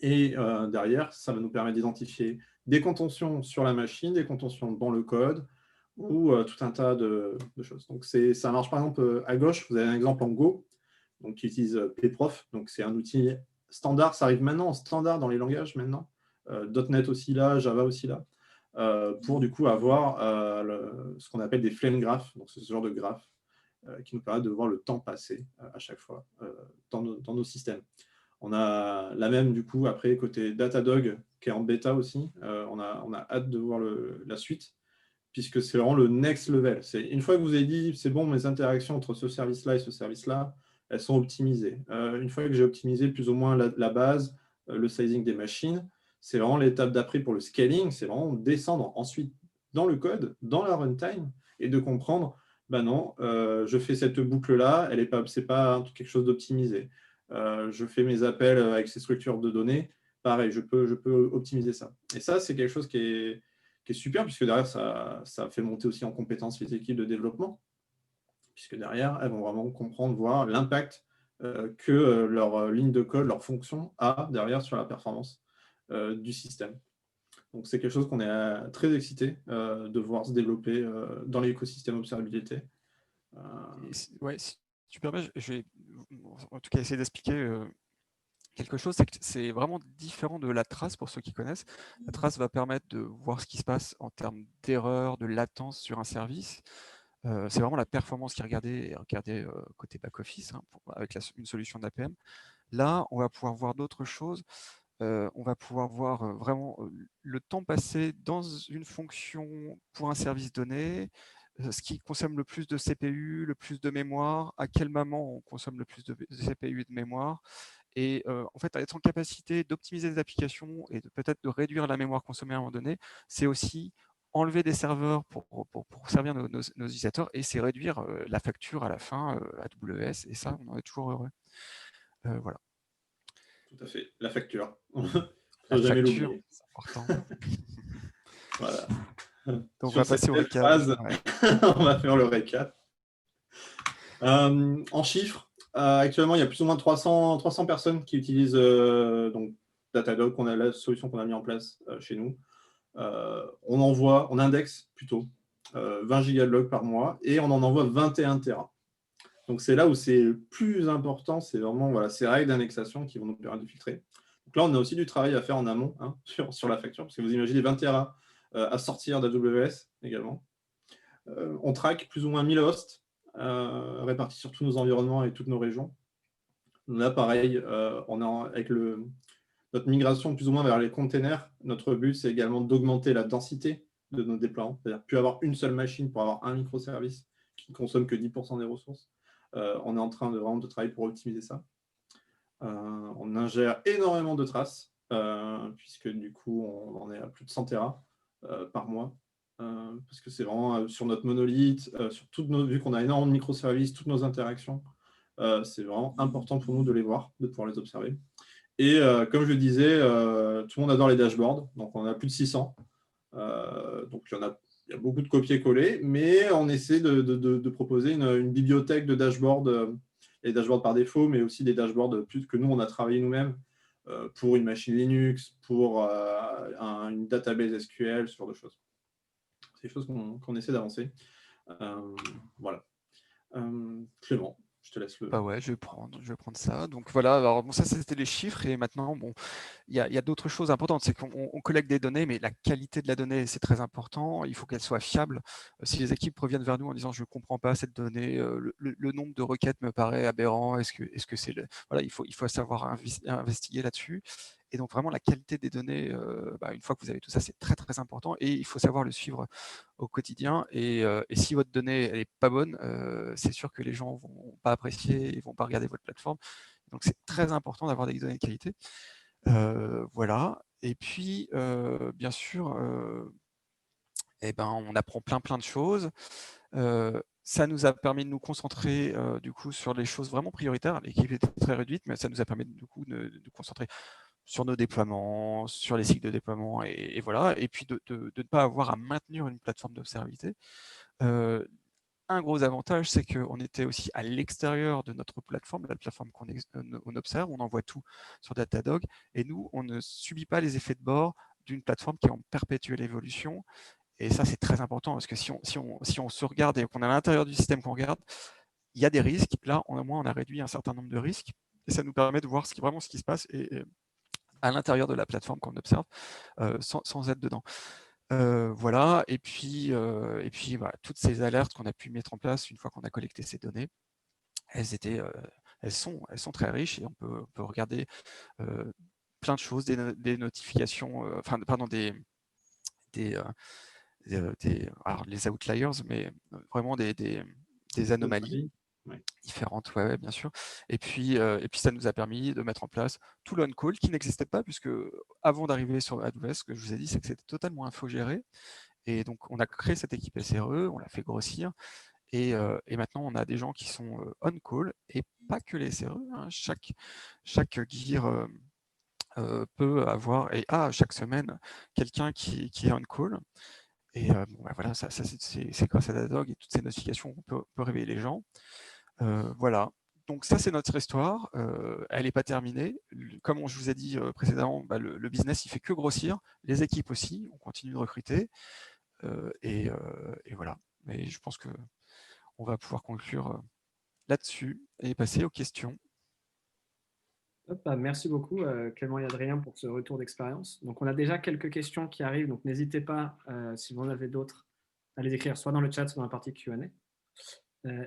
C: Et derrière, ça va nous permettre d'identifier des contentions sur la machine, des contentions dans le code, ou tout un tas de choses. Donc, ça marche par exemple à gauche, vous avez un exemple en Go, donc, qui utilise pprof. Donc, c'est un outil standard, ça arrive maintenant en standard dans les langages maintenant. .NET aussi là, Java aussi là, pour du coup avoir ce qu'on appelle des flame graph, donc ce genre de graphe qui nous permet de voir le temps passé à chaque fois dans nos systèmes. On a la même du coup après côté Datadog qui est en bêta aussi. On a hâte de voir la suite, puisque c'est vraiment le next level. Une fois que vous avez dit, c'est bon, mes interactions entre ce service-là et ce service-là, elles sont optimisées. Une fois que j'ai optimisé plus ou moins la base, le sizing des machines, c'est vraiment l'étape d'après pour le scaling, c'est vraiment descendre ensuite dans le code, dans la runtime, et de comprendre, ben non, je fais cette boucle-là, c'est pas quelque chose d'optimisé. Je fais mes appels avec ces structures de données, pareil, je peux optimiser ça. Et ça, c'est quelque chose qui est super, puisque derrière, ça fait monter aussi en compétence les équipes de développement, puisque derrière, elles vont vraiment comprendre, voir l'impact que leur ligne de code, leur fonction a derrière sur la performance du système. Donc, c'est quelque chose qu'on est très excité de voir se développer dans l'écosystème observabilité.
D: Ouais, si tu permets, je vais en tout cas essayer d'expliquer quelque chose, c'est que c'est vraiment différent de la trace pour ceux qui connaissent. La trace va permettre de voir ce qui se passe en termes d'erreur, de latence sur un service. C'est vraiment la performance qui est regardée côté back-office avec une solution d'APM. Là, on va pouvoir voir d'autres choses. On va pouvoir voir vraiment le temps passé dans une fonction pour un service donné, ce qui consomme le plus de CPU, le plus de mémoire, à quel moment on consomme le plus de CPU et de mémoire, et en fait, être en capacité d'optimiser des applications et peut-être de réduire la mémoire consommée à un moment donné, c'est aussi enlever des serveurs pour servir nos utilisateurs, et c'est réduire la facture à la fin AWS, et ça, on en est toujours heureux. Voilà.
C: Tout à fait, la facture.
D: La
C: Faut jamais
D: facture,
C: l'oublier.
D: c'est important.
C: Voilà.
D: Donc, on
C: Sur
D: va passer
C: cette
D: au
C: belle
D: récap.
C: phrase,
D: Ouais.
C: on va faire le récap. En chiffres, actuellement, il y a plus ou moins 300 personnes qui utilisent donc Datadog, la solution qu'on a mis en place chez nous. On indexe plutôt 20 gigas de log par mois et on en envoie 21 Tera. Donc, c'est là où c'est le plus important, c'est vraiment ces règles d'indexation qui vont nous permettre de filtrer. Donc là, on a aussi du travail à faire en amont sur la facture, parce que vous imaginez 20 Tera à sortir d'AWS également. On traque plus ou moins 1000 hosts répartis sur tous nos environnements et toutes nos régions. Là, pareil, avec notre migration plus ou moins vers les containers, notre but, c'est également d'augmenter la densité de nos déploiements, c'est-à-dire plus avoir une seule machine pour avoir un microservice qui ne consomme que 10% des ressources. On est en train de travailler pour optimiser ça. On ingère énormément de traces, puisque du coup, on en est à plus de 100 Tera par mois. Parce que c'est vraiment sur notre monolithe, vu qu'on a énormément de microservices, toutes nos interactions, c'est vraiment important pour nous de les voir, de pouvoir les observer. Et comme je le disais, tout le monde adore les dashboards, donc on a plus de 600. Donc il y a beaucoup de copier-coller, mais on essaie de proposer une bibliothèque de dashboards, les dashboards par défaut, mais aussi des dashboards plus que nous, on a travaillé nous-mêmes pour une machine Linux, pour une database SQL, ce genre de choses. C'est des choses qu'on essaie d'avancer. Voilà. Clément, je te laisse le...
D: Bah ouais, je vais prendre ça. Donc voilà, alors bon, ça c'était les chiffres, et maintenant, bon, il y a d'autres choses importantes, c'est qu'on collecte des données, mais la qualité de la donnée, c'est très important, il faut qu'elle soit fiable. Si les équipes reviennent vers nous en disant « je ne comprends pas cette donnée, le nombre de requêtes me paraît aberrant, est-ce que c'est le… » Voilà, il faut savoir investiguer là-dessus. Et donc vraiment la qualité des données, une fois que vous avez tout ça, c'est très très important, et il faut savoir le suivre au quotidien. Et si votre donnée n'est pas bonne, c'est sûr que les gens ne vont pas apprécier, ils ne vont pas regarder votre plateforme. Donc c'est très important d'avoir des données de qualité. Voilà. Et puis, bien sûr, on apprend plein de choses. Ça nous a permis de nous concentrer du coup sur les choses vraiment prioritaires. L'équipe était très réduite, mais ça nous a permis du coup de nous concentrer sur nos déploiements, sur les cycles de déploiement, et voilà. Et puis de ne pas avoir à maintenir une plateforme d'observabilité. Un gros avantage, c'est qu'on était aussi à l'extérieur de notre plateforme, la plateforme qu'on observe, on envoie tout sur Datadog, et nous, on ne subit pas les effets de bord d'une plateforme qui est en perpétuelle évolution. Et ça, c'est très important, parce que si on se regarde et qu'on est à l'intérieur du système qu'on regarde, il y a des risques. Là, au moins, on a réduit un certain nombre de risques, et ça nous permet de voir vraiment ce qui se passe et à l'intérieur de la plateforme qu'on observe, sans être dedans. Voilà, et puis voilà, toutes ces alertes qu'on a pu mettre en place une fois qu'on a collecté ces données, elles sont très riches, et on peut regarder plein de choses, des notifications, alors les outliers, mais vraiment des anomalies différentes, ouais, bien sûr. Et puis ça nous a permis de mettre en place tout l'on-call qui n'existait pas, puisque avant d'arriver sur AWS, ce que je vous ai dit, c'est que c'était totalement infogéré. Et donc, on a créé cette équipe SRE, on l'a fait grossir, et maintenant, on a des gens qui sont on-call, et pas que les SRE. Chaque gear peut avoir, chaque semaine, quelqu'un qui est on-call. Et voilà, ça c'est grâce à Datadog et toutes ces notifications qu'on peut réveiller les gens. Voilà. Donc ça, c'est notre histoire. Elle n'est pas terminée. Comme je vous ai dit précédemment, le business, il fait que grossir. Les équipes aussi, on continue de recruter. Et voilà. Mais je pense que on va pouvoir conclure là-dessus et passer aux questions.
E: Merci beaucoup Clément et Adrien pour ce retour d'expérience. Donc on a déjà quelques questions qui arrivent, donc n'hésitez pas, si vous en avez d'autres, à les écrire soit dans le chat, soit dans la partie Q&A.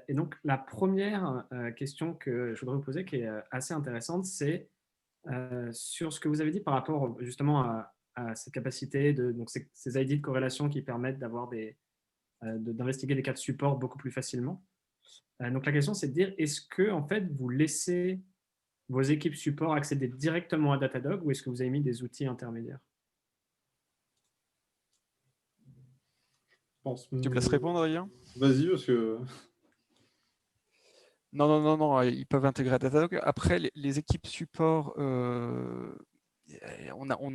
E: Et donc la première question que je voudrais vous poser, qui est assez intéressante, c'est sur ce que vous avez dit par rapport justement à cette capacité, donc ces ID de corrélation qui permettent d'investiguer des cas de support beaucoup plus facilement. Donc la question, c'est de dire, est-ce que en fait, vous laissez vos équipes support accéder directement à Datadog ou est-ce que vous avez mis des outils intermédiaires?
D: Tu me laisses répondre, Adrien?
C: Vas-y, parce que...
D: Non, ils peuvent intégrer Datadog. Après, les équipes support, on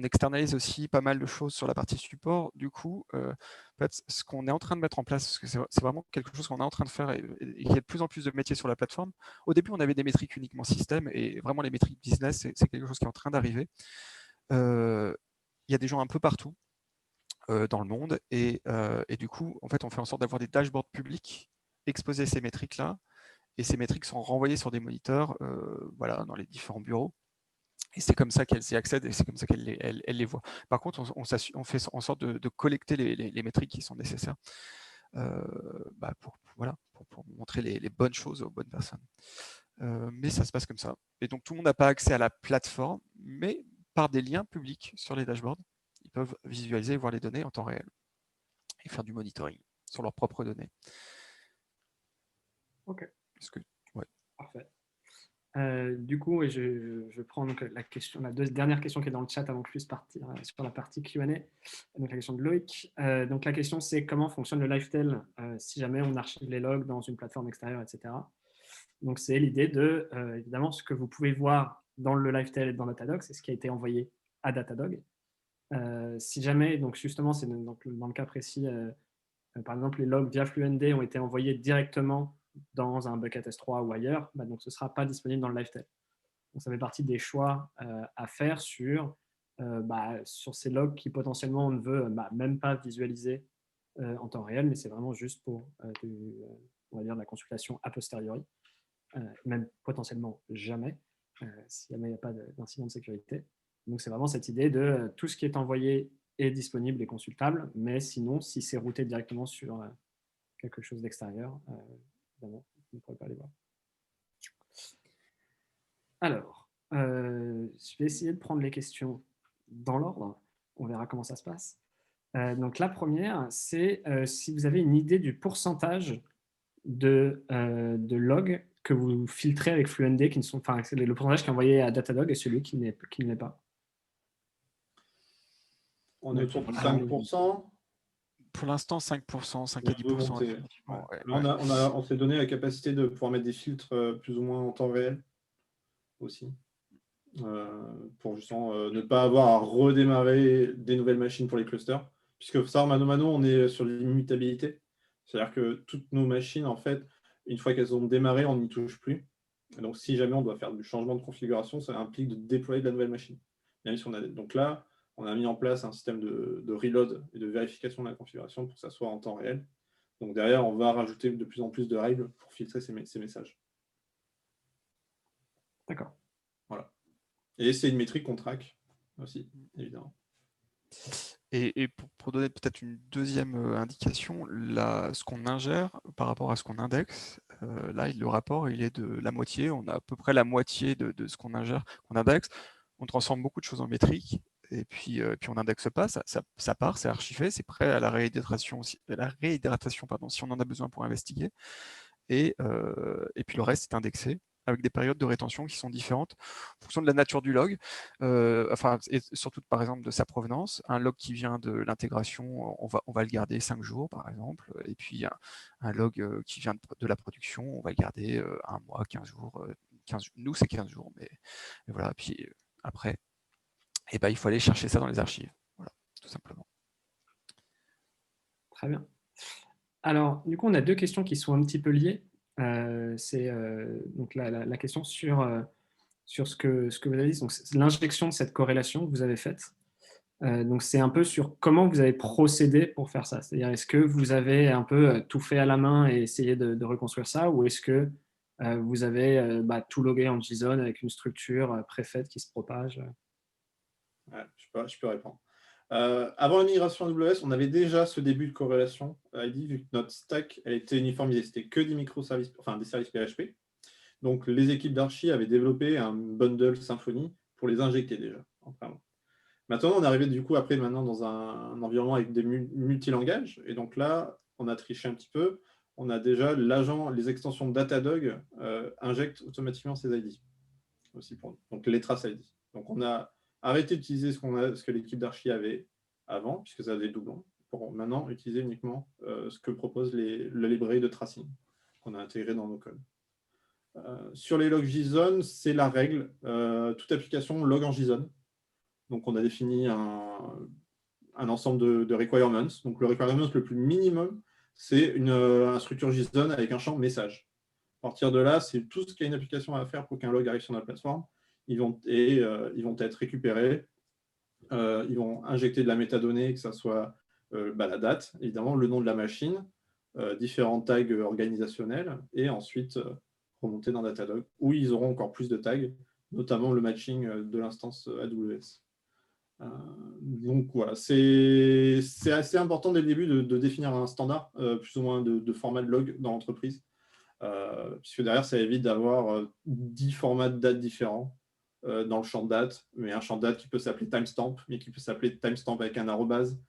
D: externalise aussi pas mal de choses sur la partie support. Du coup, en fait, ce qu'on est en train de mettre en place, parce que c'est vraiment quelque chose qu'on est en train de faire et qu'il y a de plus en plus de métiers sur la plateforme. Au début, on avait des métriques uniquement système et vraiment les métriques business, c'est quelque chose qui est en train d'arriver. Il y a des gens un peu partout dans le monde et du coup, en fait, on fait en sorte d'avoir des dashboards publics, exposer ces métriques-là. Et ces métriques sont renvoyées sur des moniteurs voilà, dans les différents bureaux. Et c'est comme ça qu'elles y accèdent et c'est comme ça qu'elles les voient. Par contre, on fait en sorte de collecter les métriques qui sont nécessaires pour montrer les bonnes choses aux bonnes personnes. Mais ça se passe comme ça. Et donc, tout le monde n'a pas accès à la plateforme, mais par des liens publics sur les dashboards, ils peuvent visualiser et voir les données en temps réel et faire du monitoring sur leurs propres données.
E: Ok.
D: Ouais.
E: Parfait. Du coup, je prends donc la dernière question qui est dans le chat avant que je puisse partir sur la partie Q&A. Donc la question de Loïc. Donc la question, c'est comment fonctionne le Lifetail si jamais on archive les logs dans une plateforme extérieure, etc. Donc c'est l'idée de, évidemment, ce que vous pouvez voir dans le Lifetail et dans Datadog, c'est ce qui a été envoyé à Datadog. Si jamais, donc justement, c'est dans le cas précis, par exemple, les logs via FluentD ont été envoyés directement dans un bucket S3 ou ailleurs, donc ce ne sera pas disponible dans le Lifetail. Donc ça fait partie des choix à faire sur ces logs qui potentiellement on ne veut même pas visualiser en temps réel, mais c'est vraiment juste pour on va dire, de la consultation a posteriori, même potentiellement jamais, si jamais il n'y a pas d'incident de sécurité. Donc c'est vraiment cette idée de tout ce qui est envoyé est disponible et consultable, mais sinon, si c'est routé directement sur quelque chose d'extérieur, évidemment, vous ne pourrez pas les voir. Alors, je vais essayer de prendre les questions dans l'ordre. On verra comment ça se passe. Donc, la première, c'est si vous avez une idée du pourcentage de logs que vous filtrez avec FluentD, qui ne sont, enfin, le pourcentage qui est envoyé à Datadog et celui qui ne l'est pas.
C: On est autour de 5%.
D: Pour l'instant, 5%, 5 à 10%.
C: Ouais. Là, on s'est donné la capacité de pouvoir mettre des filtres plus ou moins en temps réel aussi, pour justement ne pas avoir à redémarrer des nouvelles machines pour les clusters. Puisque ça, mano mano, on est sur l'immutabilité. C'est-à-dire que toutes nos machines, en fait, une fois qu'elles ont démarré, on n'y touche plus. Et donc, si jamais on doit faire du changement de configuration, ça implique de déployer de la nouvelle machine. Même si donc là, on a mis en place un système de reload et de vérification de la configuration pour que ça soit en temps réel. Donc derrière, on va rajouter de plus en plus de règles pour filtrer ces messages.
E: D'accord.
C: Voilà. Et c'est une métrique qu'on traque aussi, évidemment.
D: Et pour donner peut-être une deuxième indication, ce qu'on ingère par rapport à ce qu'on indexe, là, le rapport, il est de la moitié. On a à peu près la moitié de ce qu'on ingère, qu'on indexe. On transforme beaucoup de choses en métriques. Et puis on n'indexe pas, ça part, c'est archivé, c'est prêt à la réhydratation, si on en a besoin pour investiguer. Et puis le reste est indexé avec des périodes de rétention qui sont différentes en fonction de la nature du log, et surtout par exemple de sa provenance. Un log qui vient de l'intégration, on va le garder 5 jours par exemple, et puis un log qui vient de la production, on va le garder 1 mois, 15 jours. Nous c'est 15 jours, mais voilà, puis après, il faut aller chercher ça dans les archives, voilà, tout simplement.
E: Très bien. Alors, du coup, on a 2 questions qui sont un petit peu liées. C'est donc la question sur ce que vous avez dit, donc l'injection de cette corrélation que vous avez faite. Donc, c'est un peu sur comment vous avez procédé pour faire ça. C'est-à-dire, est-ce que vous avez un peu tout fait à la main et essayé de reconstruire ça, ou est-ce que vous avez tout logué en JSON avec une structure préfaite qui se propage?
C: Ouais, je peux répondre. Avant la migration AWS, on avait déjà ce début de corrélation ID, vu que notre stack a été uniformisée. C'était que des microservices, enfin des services PHP. Donc, les équipes d'archi avaient développé un bundle Symfony pour les injecter déjà. Enfin, maintenant, on est arrivé du coup maintenant dans un environnement avec des multilangages. Et donc là, on a triché un petit peu. On a déjà l'agent, les extensions Datadog injectent automatiquement ces ID aussi pour nous. Donc les traces ID. Donc on a arrêté d'utiliser ce que l'équipe d'archi avait avant, puisque ça avait des doublons, pour maintenant utiliser uniquement ce que propose la librairie de tracing qu'on a intégré dans nos codes. Sur les logs JSON, c'est la règle. Toute application log en JSON. Donc, on a défini un ensemble de requirements. Donc, le requirement le plus minimum, c'est une structure JSON avec un champ message. À partir de là, c'est tout ce qu'il y a une application à faire pour qu'un log arrive sur notre plateforme. Ils vont être récupérés. Ils vont injecter de la métadonnée, que ce soit la date, évidemment, le nom de la machine, différents tags organisationnels, et ensuite remonter dans Datadog, où ils auront encore plus de tags, notamment le matching de l'instance AWS. Donc voilà, c'est assez important dès le début de définir un standard, plus ou moins de format de log dans l'entreprise, puisque derrière, ça évite d'avoir 10 formats de date différents dans le champ de date, mais un champ de date qui peut s'appeler timestamp, mais qui peut s'appeler timestamp avec un arrobase,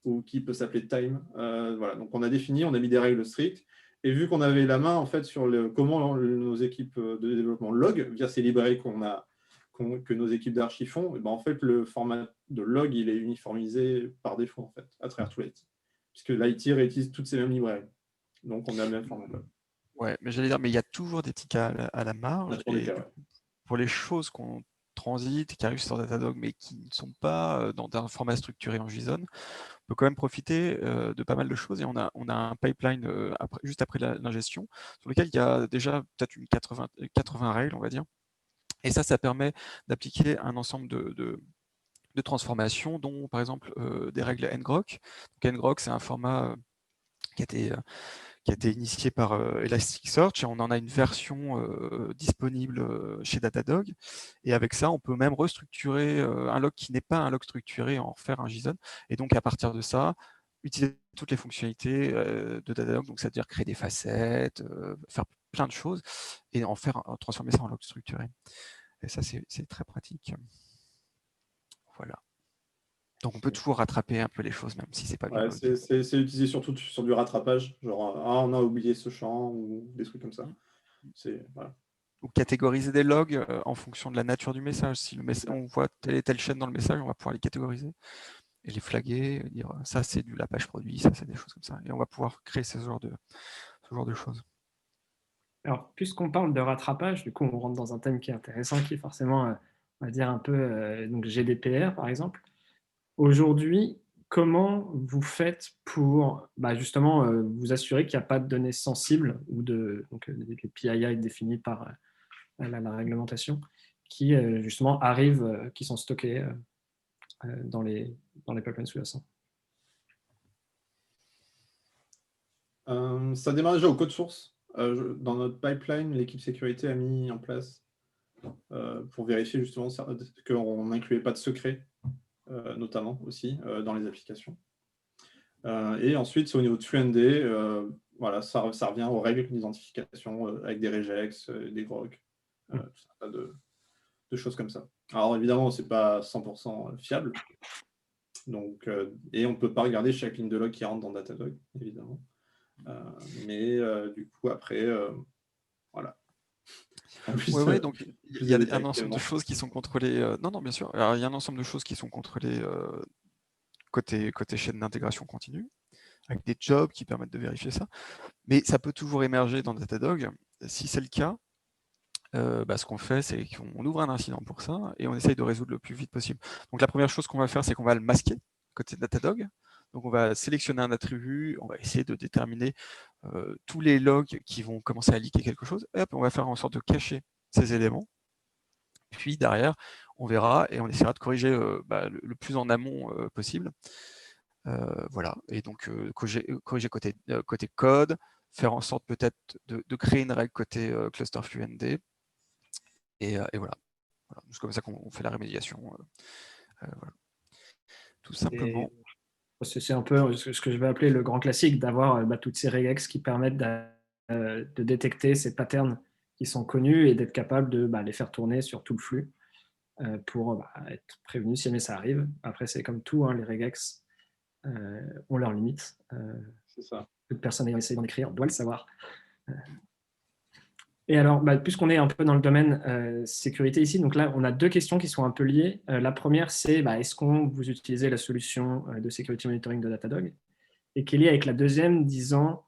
C: ou qui peut s'appeler time. Voilà. Donc on a défini, on a mis des règles strictes, et vu qu'on avait la main en fait sur comment nos équipes de développement log via ces librairies que nos équipes d'archi font, et ben en fait le format de log il est uniformisé par défaut en fait à travers tout l'IT, puisque l'IT réutilise toutes ces mêmes librairies. Donc on a le même format de log.
D: Ouais, mais j'allais dire, mais il y a toujours des petits cas à la marge. Et
C: Cas, ouais.
D: pour les choses qu'on transite, qui arrivent sur Datadog, mais qui ne sont pas dans un format structuré en JSON, on peut quand même profiter de pas mal de choses. Et on a un pipeline juste après l'ingestion, sur lequel il y a déjà peut-être une 80 règles, on va dire. Et ça permet d'appliquer un ensemble de transformations, dont par exemple des règles ngrok. Donc ngrok, c'est un format qui a été initié par Elasticsearch, et on en a une version disponible chez Datadog. Et avec ça, on peut même restructurer un log qui n'est pas un log structuré, en refaire un JSON. Et donc, à partir de ça, utiliser toutes les fonctionnalités de Datadog, donc c'est-à-dire créer des facettes, faire plein de choses, et transformer ça en log structuré. Et ça, c'est très pratique. Voilà. Donc, on peut toujours rattraper un peu les choses, même si c'est pas bien.
C: Ouais, c'est utilisé surtout sur du rattrapage, genre on a oublié ce champ ou des trucs comme ça. Voilà.
D: Ou catégoriser des logs en fonction de la nature du message. Si on voit telle et telle chaîne dans le message, on va pouvoir les catégoriser et les flaguer, dire ça c'est du lapage produit, ça c'est des choses comme ça. Et on va pouvoir créer ce genre de choses.
E: Alors, puisqu'on parle de rattrapage, du coup, on rentre dans un thème qui est intéressant, qui est forcément, on va dire, un peu donc GDPR, par exemple. Aujourd'hui, comment vous faites pour justement vous assurer qu'il n'y a pas de données sensibles ou donc les PII définis par la réglementation qui justement arrivent, qui sont stockés dans les pipelines sous-jacents?
C: Ça démarre déjà au code source. Dans notre pipeline, l'équipe sécurité a mis en place pour vérifier justement qu'on n'incluait pas de secret, notamment aussi dans les applications. Et ensuite, c'est au niveau de FluentD, voilà, ça revient aux règles d'identification avec des regex, des grok, tout ça de choses comme ça. Alors évidemment, ce n'est pas 100% fiable. Donc, et on ne peut pas regarder chaque ligne de log qui rentre dans Datadog, évidemment. Mais du coup, après, voilà.
D: Oui, donc il y a un ensemble de choses qui sont contrôlées. Non, bien sûr. Alors, il y a un ensemble de choses qui sont contrôlées côté chaîne d'intégration continue, avec des jobs qui permettent de vérifier ça. Mais ça peut toujours émerger dans Datadog. Si c'est le cas, ce qu'on fait, c'est qu'on ouvre un incident pour ça et on essaye de résoudre le plus vite possible. Donc la première chose qu'on va faire, c'est qu'on va le masquer côté Datadog. Donc on va sélectionner un attribut, on va essayer de déterminer tous les logs qui vont commencer à leaker quelque chose, et hop, on va faire en sorte de cacher ces éléments. Puis derrière, on verra et on essaiera de corriger le plus en amont possible. Voilà, et donc corriger côté code, faire en sorte peut-être de créer une règle côté cluster FluentD, et voilà. C'est comme ça qu'on fait la rémédiation. Voilà. Tout simplement.
E: C'est un peu ce que je vais appeler le grand classique, d'avoir toutes ces regex qui permettent de détecter ces patterns qui sont connus et d'être capable de les faire tourner sur tout le flux pour être prévenu si jamais ça arrive. Après, c'est comme tout, hein, les regex ont leurs limites.
C: C'est ça.
E: Toute personne ayant essayé d'en écrire doit le savoir. Et alors, puisqu'on est un peu dans le domaine sécurité ici, donc là, on a deux questions qui sont un peu liées. La première, c'est est-ce qu'on vous utilisez la solution de security monitoring de Datadog, et qui est liée avec la deuxième, disant,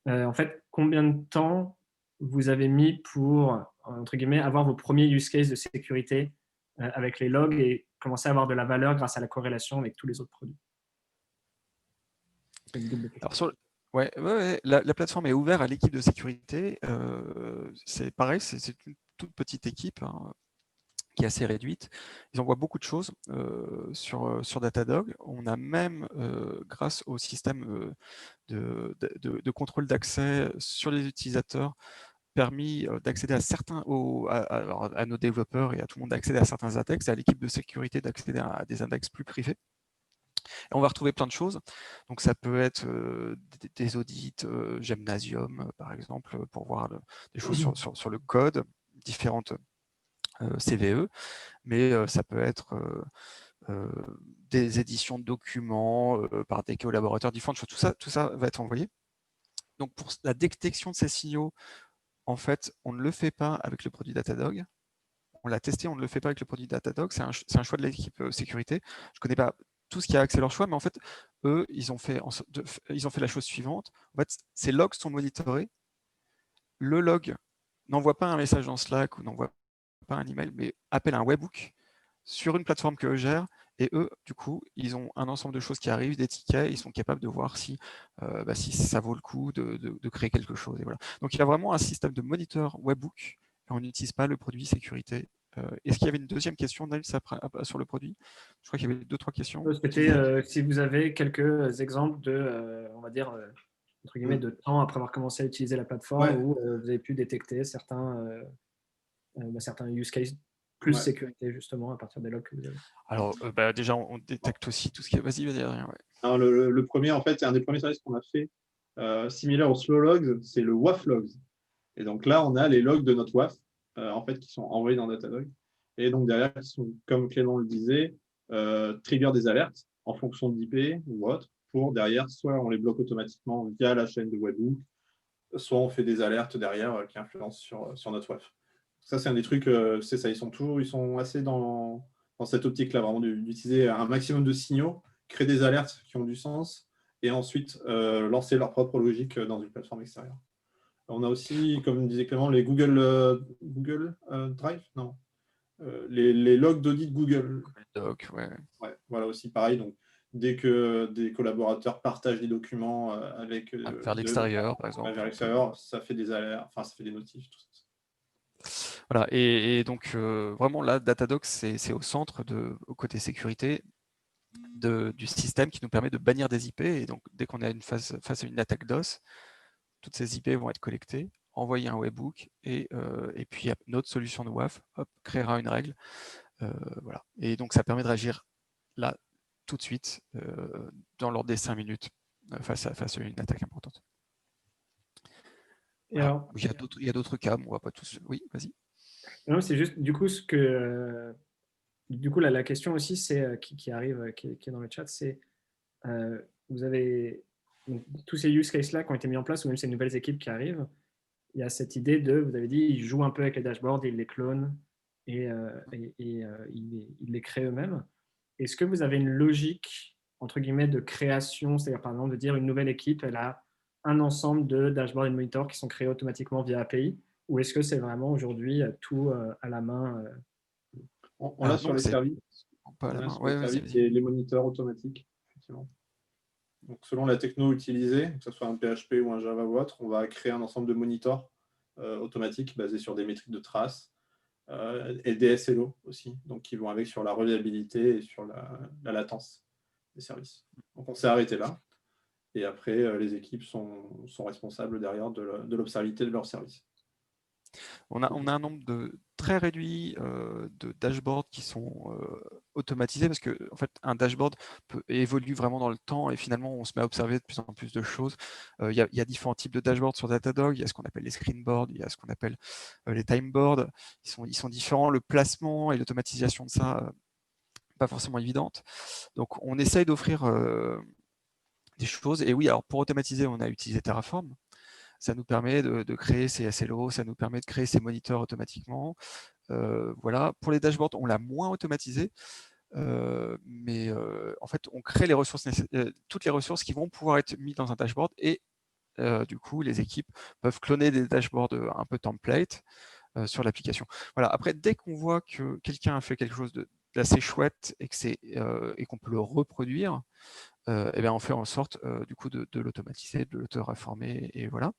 E: en fait, combien de temps vous avez mis pour, entre guillemets, avoir vos premiers use cases de sécurité avec les logs et commencer à avoir de la valeur grâce à la corrélation avec tous les autres produits.
D: Alors, la plateforme est ouverte à l'équipe de sécurité. C'est pareil, c'est une toute petite équipe, hein, qui est assez réduite. Ils envoient beaucoup de choses sur Datadog. On a même, grâce au système de contrôle d'accès sur les utilisateurs, permis d'accéder à nos développeurs et à tout le monde d'accéder à certains index, et à l'équipe de sécurité d'accéder à des index plus privés. Et on va retrouver plein de choses. Donc ça peut être des audits Gymnasium, par exemple, pour voir des choses sur le code, différentes CVE, mais ça peut être des éditions de documents par des collaborateurs, différentes choses. Tout ça va être envoyé. Donc pour la détection de ces signaux, en fait, on ne le fait pas avec le produit Datadog. On l'a testé, on ne le fait pas avec le produit Datadog. C'est un choix de l'équipe sécurité. Je ne connais pas tout ce qui a accès à leur choix, mais en fait, eux, ils ont fait la chose suivante. En fait, ces logs sont monitorés. Le log n'envoie pas un message dans Slack ou n'envoie pas un email, mais appelle un webhook sur une plateforme qu'eux gèrent. Et eux, du coup, ils ont un ensemble de choses qui arrivent, des tickets, ils sont capables de voir si ça vaut le coup de créer quelque chose. Et voilà. Donc, il y a vraiment un système de moniteur webhook, et on n'utilise pas le produit sécurité. Est-ce qu'il y avait une deuxième question, Nils, sur le produit? Je crois qu'il y avait 2-3 questions.
E: C'était si vous avez quelques exemples de, on va dire, entre guillemets, de temps après avoir commencé à utiliser la plateforme, où vous avez pu détecter certains use cases plus sécurité, justement, à partir des logs que vous avez.
D: Alors, déjà, on détecte aussi tout ce qui est... Vas-y, rien.
C: Alors, le premier, en fait, c'est un des premiers services qu'on a fait, similaire aux slow logs, c'est le WAF logs. Et donc là, on a les logs de notre WAF, en fait, qui sont envoyés dans Datadog. Et donc derrière, qui sont, comme Clément le disait, trigger des alertes en fonction d'IP ou autre, pour derrière, soit on les bloque automatiquement via la chaîne de webhook, soit on fait des alertes derrière qui influencent sur notre WAF. Ça, c'est un des trucs, c'est ça, ils sont assez dans cette optique-là, vraiment d'utiliser un maximum de signaux, créer des alertes qui ont du sens, et ensuite lancer leur propre logique dans une plateforme extérieure. On a aussi, comme disait Clément, les Google Drive, non, les logs d'audit Google.
D: Doc, ouais.
C: Voilà aussi pareil. Donc, dès que des collaborateurs partagent des documents avec
D: vers l'extérieur, par exemple.
C: Vers l'extérieur, ça fait des alertes, enfin, ça fait des notifs, tout ça.
D: Voilà, et donc vraiment là, Datadog, c'est au centre, au côté sécurité, du système qui nous permet de bannir des IP. Et donc, dès qu'on est face à une attaque DOS, toutes ces IP vont être collectées, envoyer un webhook, et puis notre solution de WAF créera une règle. Voilà. Et donc, ça permet de réagir là, tout de suite, dans l'ordre des 5 minutes, face à une attaque importante.
E: Et voilà. Alors,
D: il y a d'autres cas, mais on ne va pas tous... Oui, vas-y.
E: Non, c'est juste, du coup, du coup, la question aussi, c'est qui arrive, qui est dans le chat, c'est vous avez donc, tous ces use cases-là qui ont été mis en place, ou même ces nouvelles équipes qui arrivent, il y a cette idée vous avez dit, ils jouent un peu avec les dashboards, ils les clonent et ils les créent eux-mêmes. Est-ce que vous avez une logique, entre guillemets, de création, c'est-à-dire par exemple de dire une nouvelle équipe, elle a un ensemble de dashboards et de monitors qui sont créés automatiquement via API, ou est-ce que c'est vraiment aujourd'hui tout à la main
C: On l'a sur les services.
D: Pas à la main.
C: Les moniteurs automatiques, effectivement. Donc, selon la techno utilisée, que ce soit un PHP ou un Java ou autre, on va créer un ensemble de monitors automatiques basés sur des métriques de traces et des SLO aussi, donc qui vont avec sur la reliabilité et sur la latence des services. Donc on s'est arrêté là. Et après, les équipes sont responsables derrière de l'observabilité de leurs services.
D: On a un nombre très réduit de dashboards qui sont automatisés parce que en fait, un dashboard évolue vraiment dans le temps et finalement, on se met à observer de plus en plus de choses. Il y a différents types de dashboards sur Datadog. Il y a ce qu'on appelle les screenboards, il y a ce qu'on appelle les timeboards. Ils sont différents. Le placement et l'automatisation de ça, pas forcément évidente. Donc, on essaye d'offrir des choses. Et oui, alors pour automatiser, on a utilisé Terraform. Ça nous permet de créer ces SLO, ça nous permet de créer ces moniteurs automatiquement. Voilà. Pour les dashboards, on l'a moins automatisé, mais en fait, on crée les ressources toutes les ressources qui vont pouvoir être mises dans un dashboard et du coup, les équipes peuvent cloner des dashboards un peu template sur l'application. Voilà. Après, dès qu'on voit que quelqu'un a fait quelque chose d'assez chouette et qu'on peut le reproduire, et bien on fait en sorte du coup de l'automatiser, de l'auto-reformer, et voilà.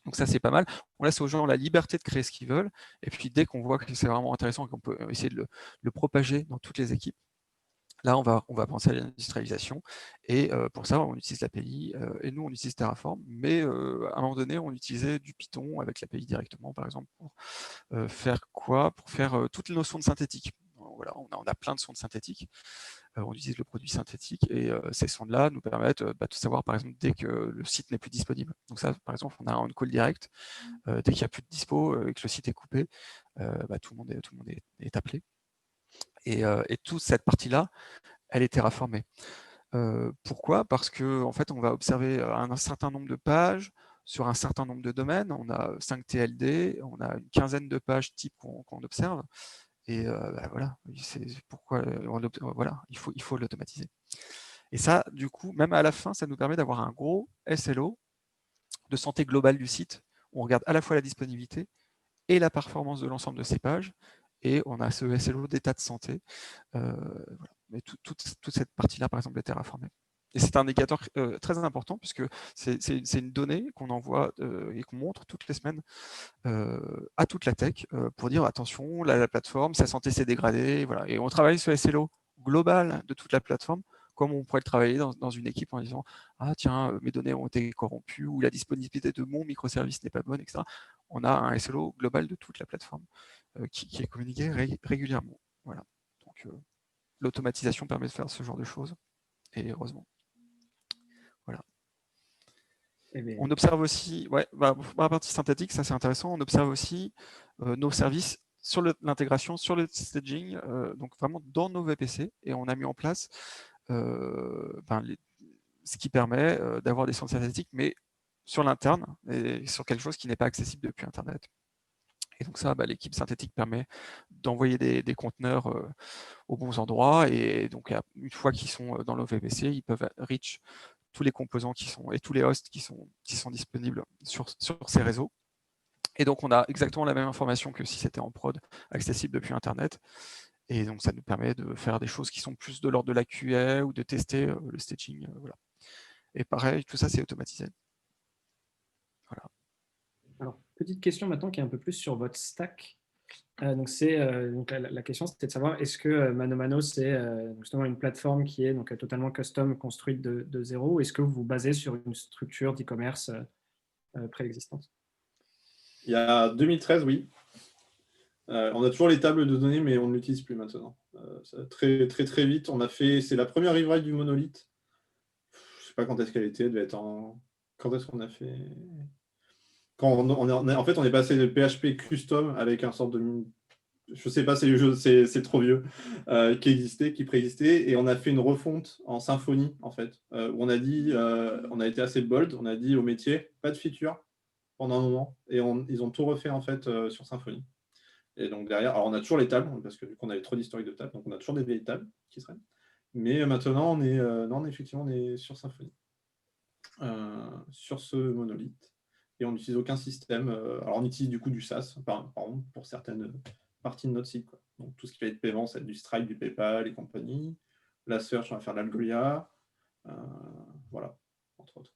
D: Donc ça, c'est pas mal. On laisse aux gens la liberté de créer ce qu'ils veulent. Et puis, dès qu'on voit que c'est vraiment intéressant et qu'on peut essayer de le propager dans toutes les équipes, là, on va penser à l'industrialisation. Et pour ça, on utilise l'API. Et nous, on utilise Terraform. Mais à un moment donné, on utilisait du Python avec l'API directement, par exemple, pour faire quoi? Pour faire toutes les notions de synthétique. Voilà, on a plein de sons de synthétique. On utilise le produit synthétique et ces sondes-là nous permettent de savoir, par exemple, dès que le site n'est plus disponible. Donc ça, par exemple, on a un call direct. Dès qu'il n'y a plus de dispo et que le site est coupé, tout le monde est appelé. Et toute cette partie-là, elle est terraformée. Pourquoi? Parce que en fait, on va observer un certain nombre de pages sur un certain nombre de domaines. On a 5 TLD, on a une quinzaine de pages type qu'on observe. Et voilà, c'est pourquoi voilà, il faut l'automatiser. Et ça, du coup, même à la fin, ça nous permet d'avoir un gros SLO de santé globale du site. On regarde à la fois la disponibilité et la performance de l'ensemble de ces pages, et on a ce SLO d'état de santé. Voilà. Mais toute cette partie-là, par exemple, est terraformée. Et c'est un indicateur très important puisque c'est une donnée qu'on envoie et qu'on montre toutes les semaines à toute la tech pour dire attention, la plateforme, sa santé s'est dégradée. Voilà. Et on travaille sur le SLO global de toute la plateforme, comme on pourrait le travailler dans une équipe en disant ah tiens, mes données ont été corrompues ou la disponibilité de mon microservice n'est pas bonne, etc. On a un SLO global de toute la plateforme qui est communiqué régulièrement. Voilà. Donc l'automatisation permet de faire ce genre de choses, et heureusement. Voilà. On observe aussi, pour la partie synthétique, ça c'est intéressant, on observe aussi nos services sur l'intégration, sur le staging, donc vraiment dans nos VPC, et on a mis en place ce qui permet d'avoir des centres synthétiques, mais sur l'interne, et sur quelque chose qui n'est pas accessible depuis Internet. Et donc ça, l'équipe synthétique permet d'envoyer des conteneurs aux bons endroits, et donc une fois qu'ils sont dans nos VPC, ils peuvent reach tous les composants et tous les hosts qui sont disponibles sur ces réseaux. Et donc on a exactement la même information que si c'était en prod, accessible depuis Internet. Et donc ça nous permet de faire des choses qui sont plus de l'ordre de la QA ou de tester le staging. Voilà. Et pareil, tout ça c'est automatisé. Voilà.
E: Alors, petite question maintenant qui est un peu plus sur votre stack. Donc la question, c'était de savoir, est-ce que ManoMano, c'est justement une plateforme qui est donc totalement custom, construite de zéro, ou est-ce que vous vous basez sur une structure d'e-commerce préexistante?
C: Il y a 2013, oui. On a toujours les tables de données, mais on ne l'utilise plus maintenant. Très, très, très vite, c'est la première rewrite du monolithe. Je ne sais pas quand est-ce qu'elle était, elle devait être quand est-ce qu'on a fait... En fait, on est passé de PHP custom avec un sorte de... Je sais pas, c'est trop vieux, qui préexistait, et on a fait une refonte en Symfony, en fait, où on a dit, on a été assez bold, on a dit au métier, pas de feature pendant un moment, et ils ont tout refait, en fait, sur Symfony. Et donc derrière, alors on a toujours les tables, parce que vu qu'on avait trop d'historique de tables, donc on a toujours des vieilles tables qui seraient. Mais maintenant, effectivement, on est sur Symfony, sur ce monolithe. Et on n'utilise aucun système. Alors on utilise du coup du SaaS, par exemple, pour certaines parties de notre site, quoi. Donc tout ce qui va être paiement, c'est du Stripe, du PayPal et compagnie. La search, on va faire de l'Algolia. Voilà, entre autres.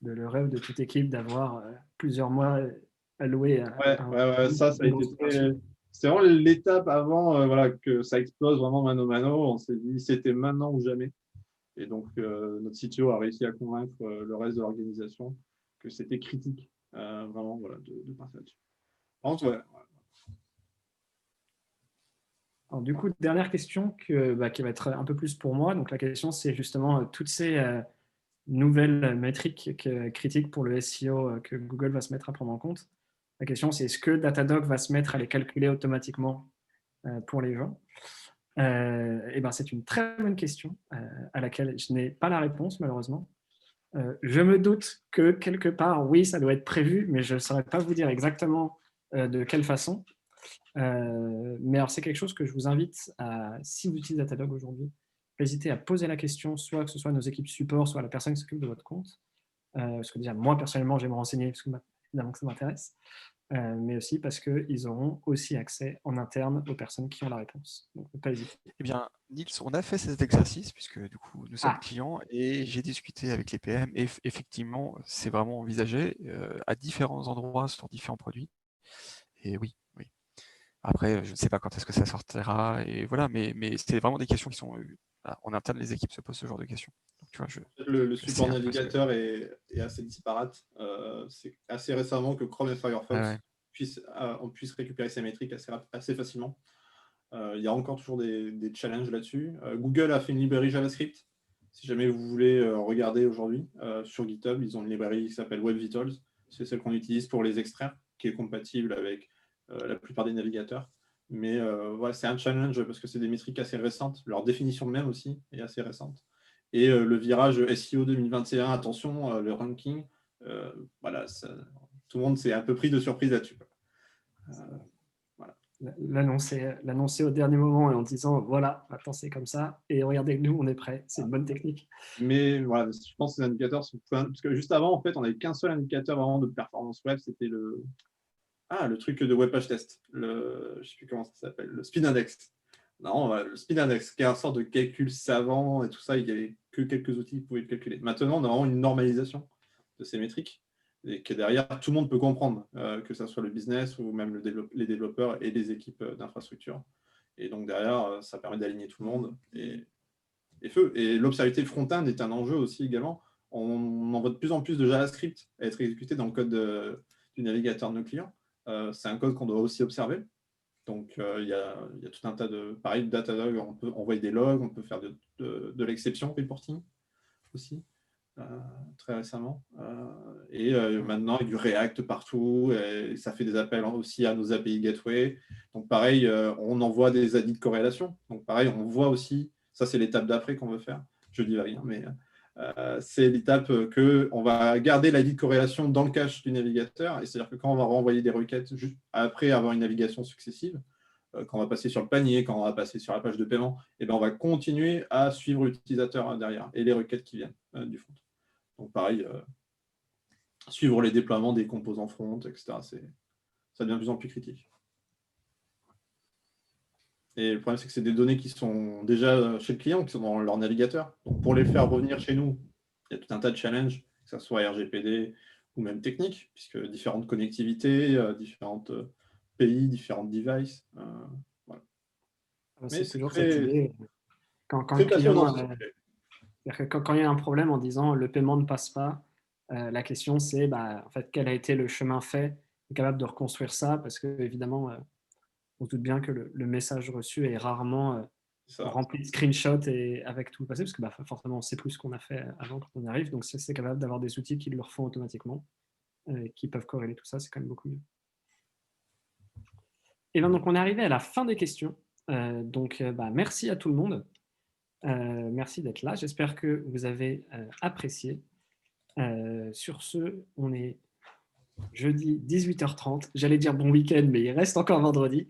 E: Le rêve de toute équipe d'avoir plusieurs mois alloué
C: Ouais, ça a été c'est vraiment l'étape avant voilà, que ça explose vraiment mano mano. On s'est dit c'était maintenant ou jamais. Et donc, notre CTO a réussi à convaincre le reste de l'organisation que c'était critique, vraiment, voilà, de partir là-dessus. Par contre, ouais.
E: Alors, du coup, dernière question qui va être un peu plus pour moi. Donc, la question, c'est justement toutes ces nouvelles métriques critiques pour le SEO que Google va se mettre à prendre en compte. La question, c'est est-ce que Datadog va se mettre à les calculer automatiquement pour les gens? Et ben, c'est une très bonne question à laquelle je n'ai pas la réponse, malheureusement. Je me doute que quelque part, oui, ça doit être prévu, mais je ne saurais pas vous dire exactement de quelle façon. Mais alors, c'est quelque chose que je vous invite à, si vous utilisez Datadog aujourd'hui, n'hésitez à poser la question, soit que ce soit nos équipes support, soit à la personne qui s'occupe de votre compte. Parce que déjà, moi, personnellement, je vais me renseigner, parce que évidemment que ça m'intéresse. Mais aussi parce qu'ils auront aussi accès en interne aux personnes qui ont la réponse. Donc, ne pas hésiter.
D: Eh bien, Nils, on a fait cet exercice, puisque du coup, nous sommes clients, et j'ai discuté avec les PM, et effectivement, c'est vraiment envisagé à différents endroits sur différents produits. Et oui. Après, je ne sais pas quand est-ce que ça sortira, et voilà, mais c'est vraiment des questions qui sont... en interne, les équipes se posent ce genre de questions. Donc, tu vois,
C: le support navigateur est assez disparate. C'est assez récemment que Chrome et Firefox on puisse récupérer ces métriques assez facilement. Il y a encore toujours des challenges là-dessus. Google a fait une librairie JavaScript. Si jamais vous voulez regarder aujourd'hui sur GitHub, ils ont une librairie qui s'appelle WebVitals. C'est celle qu'on utilise pour les extraire, qui est compatible avec la plupart des navigateurs. Mais voilà, c'est un challenge parce que c'est des métriques assez récentes. Leur définition même aussi est assez récente. Et le virage SEO 2021, attention, le ranking, voilà, tout le monde s'est un peu pris de surprise là-dessus.
E: Voilà. L'annoncer au dernier moment et en disant voilà, maintenant c'est comme ça, et regardez, nous on est prêts, c'est une bonne technique.
C: Mais voilà, je pense que ces indicateurs sont. Parce que juste avant, en fait, on n'avait qu'un seul indicateur vraiment de performance web, c'était le truc de web page test, je ne sais plus comment ça s'appelle, le speed index. Non, le speed index, qui est une sorte de calcul savant et tout ça, il n'y avait que quelques outils qui pouvaient le calculer. Maintenant, on a vraiment une normalisation de ces métriques et que derrière, tout le monde peut comprendre, que ce soit le business ou même les développeurs et les équipes d'infrastructure. Et donc derrière, ça permet d'aligner tout le monde et feu. Et l'observabilité front-end est un enjeu aussi également. On envoie de plus en plus de JavaScript à être exécuté dans le code du navigateur de nos clients. C'est un code qu'on doit aussi observer. Donc, il y a tout un tas de... Pareil, Datadog, on peut envoyer des logs, on peut faire de l'exception reporting aussi, très récemment. Et maintenant, avec du React partout, et ça fait des appels aussi à nos API Gateway. Donc, pareil, on envoie des addits de corrélation. Donc, pareil, on voit aussi, ça c'est l'étape d'après qu'on veut faire. Je dis rien, mais c'est l'étape qu'on va garder l'ID de corrélation dans le cache du navigateur. Et c'est-à-dire que quand on va renvoyer des requêtes juste après avoir une navigation successive, quand on va passer sur le panier, quand on va passer sur la page de paiement, et ben on va continuer à suivre l'utilisateur derrière et les requêtes qui viennent du front. Donc pareil, suivre les déploiements des composants front, etc. Ça devient de plus en plus critique. Et le problème, c'est que c'est des données qui sont déjà chez le client, qui sont dans leur navigateur. Donc, pour les faire revenir chez nous, il y a tout un tas de challenges, que ce soit RGPD ou même technique, puisque différentes connectivités, différentes pays, différentes devices. Voilà.
E: C'est toujours cette idée. Quand le client, quand il y a un problème en disant le paiement ne passe pas, la question c'est en fait, quel a été le chemin fait, capable de reconstruire ça, parce que évidemment, on se doute bien que le message reçu est rarement rempli de screenshots et avec tout le passé, parce que forcément, on ne sait plus ce qu'on a fait avant quand on y arrive. Donc, c'est capable d'avoir des outils qui le refont automatiquement, qui peuvent corréler tout ça, c'est quand même beaucoup mieux. Et bien, donc, on est arrivé à la fin des questions. Donc, merci à tout le monde. Merci d'être là. J'espère que vous avez apprécié. Sur ce, on est jeudi 18h30. J'allais dire bon week-end, mais il reste encore vendredi.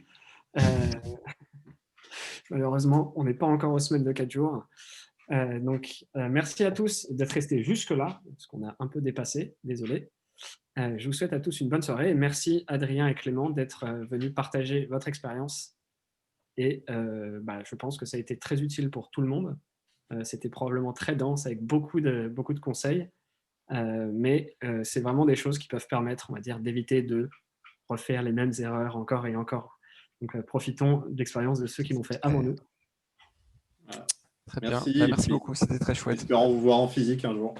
E: Malheureusement, on n'est pas encore aux semaines de 4 jours. Donc, merci à tous d'être restés jusque-là, parce qu'on a un peu dépassé, désolé. Je vous souhaite à tous une bonne soirée. Et merci Adrien et Clément d'être venus partager votre expérience. Et je pense que ça a été très utile pour tout le monde. C'était probablement très dense avec beaucoup de conseils. Mais c'est vraiment des choses qui peuvent permettre, on va dire, d'éviter de refaire les mêmes erreurs encore et encore. Donc, profitons de l'expérience de ceux qui l'ont fait avant nous.
C: Voilà.
D: Très
C: Merci,
D: bien.
C: et
D: Merci
C: puis,
D: beaucoup, c'était très chouette.
C: Espérons vous voir en physique un jour.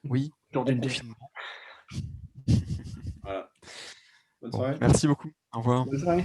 D: Oui,
E: Lors d'une bière.
D: confinement.
C: Voilà. Bonne
D: Bon,
C: soirée.
D: merci beaucoup. Au revoir.
E: Bonne soirée.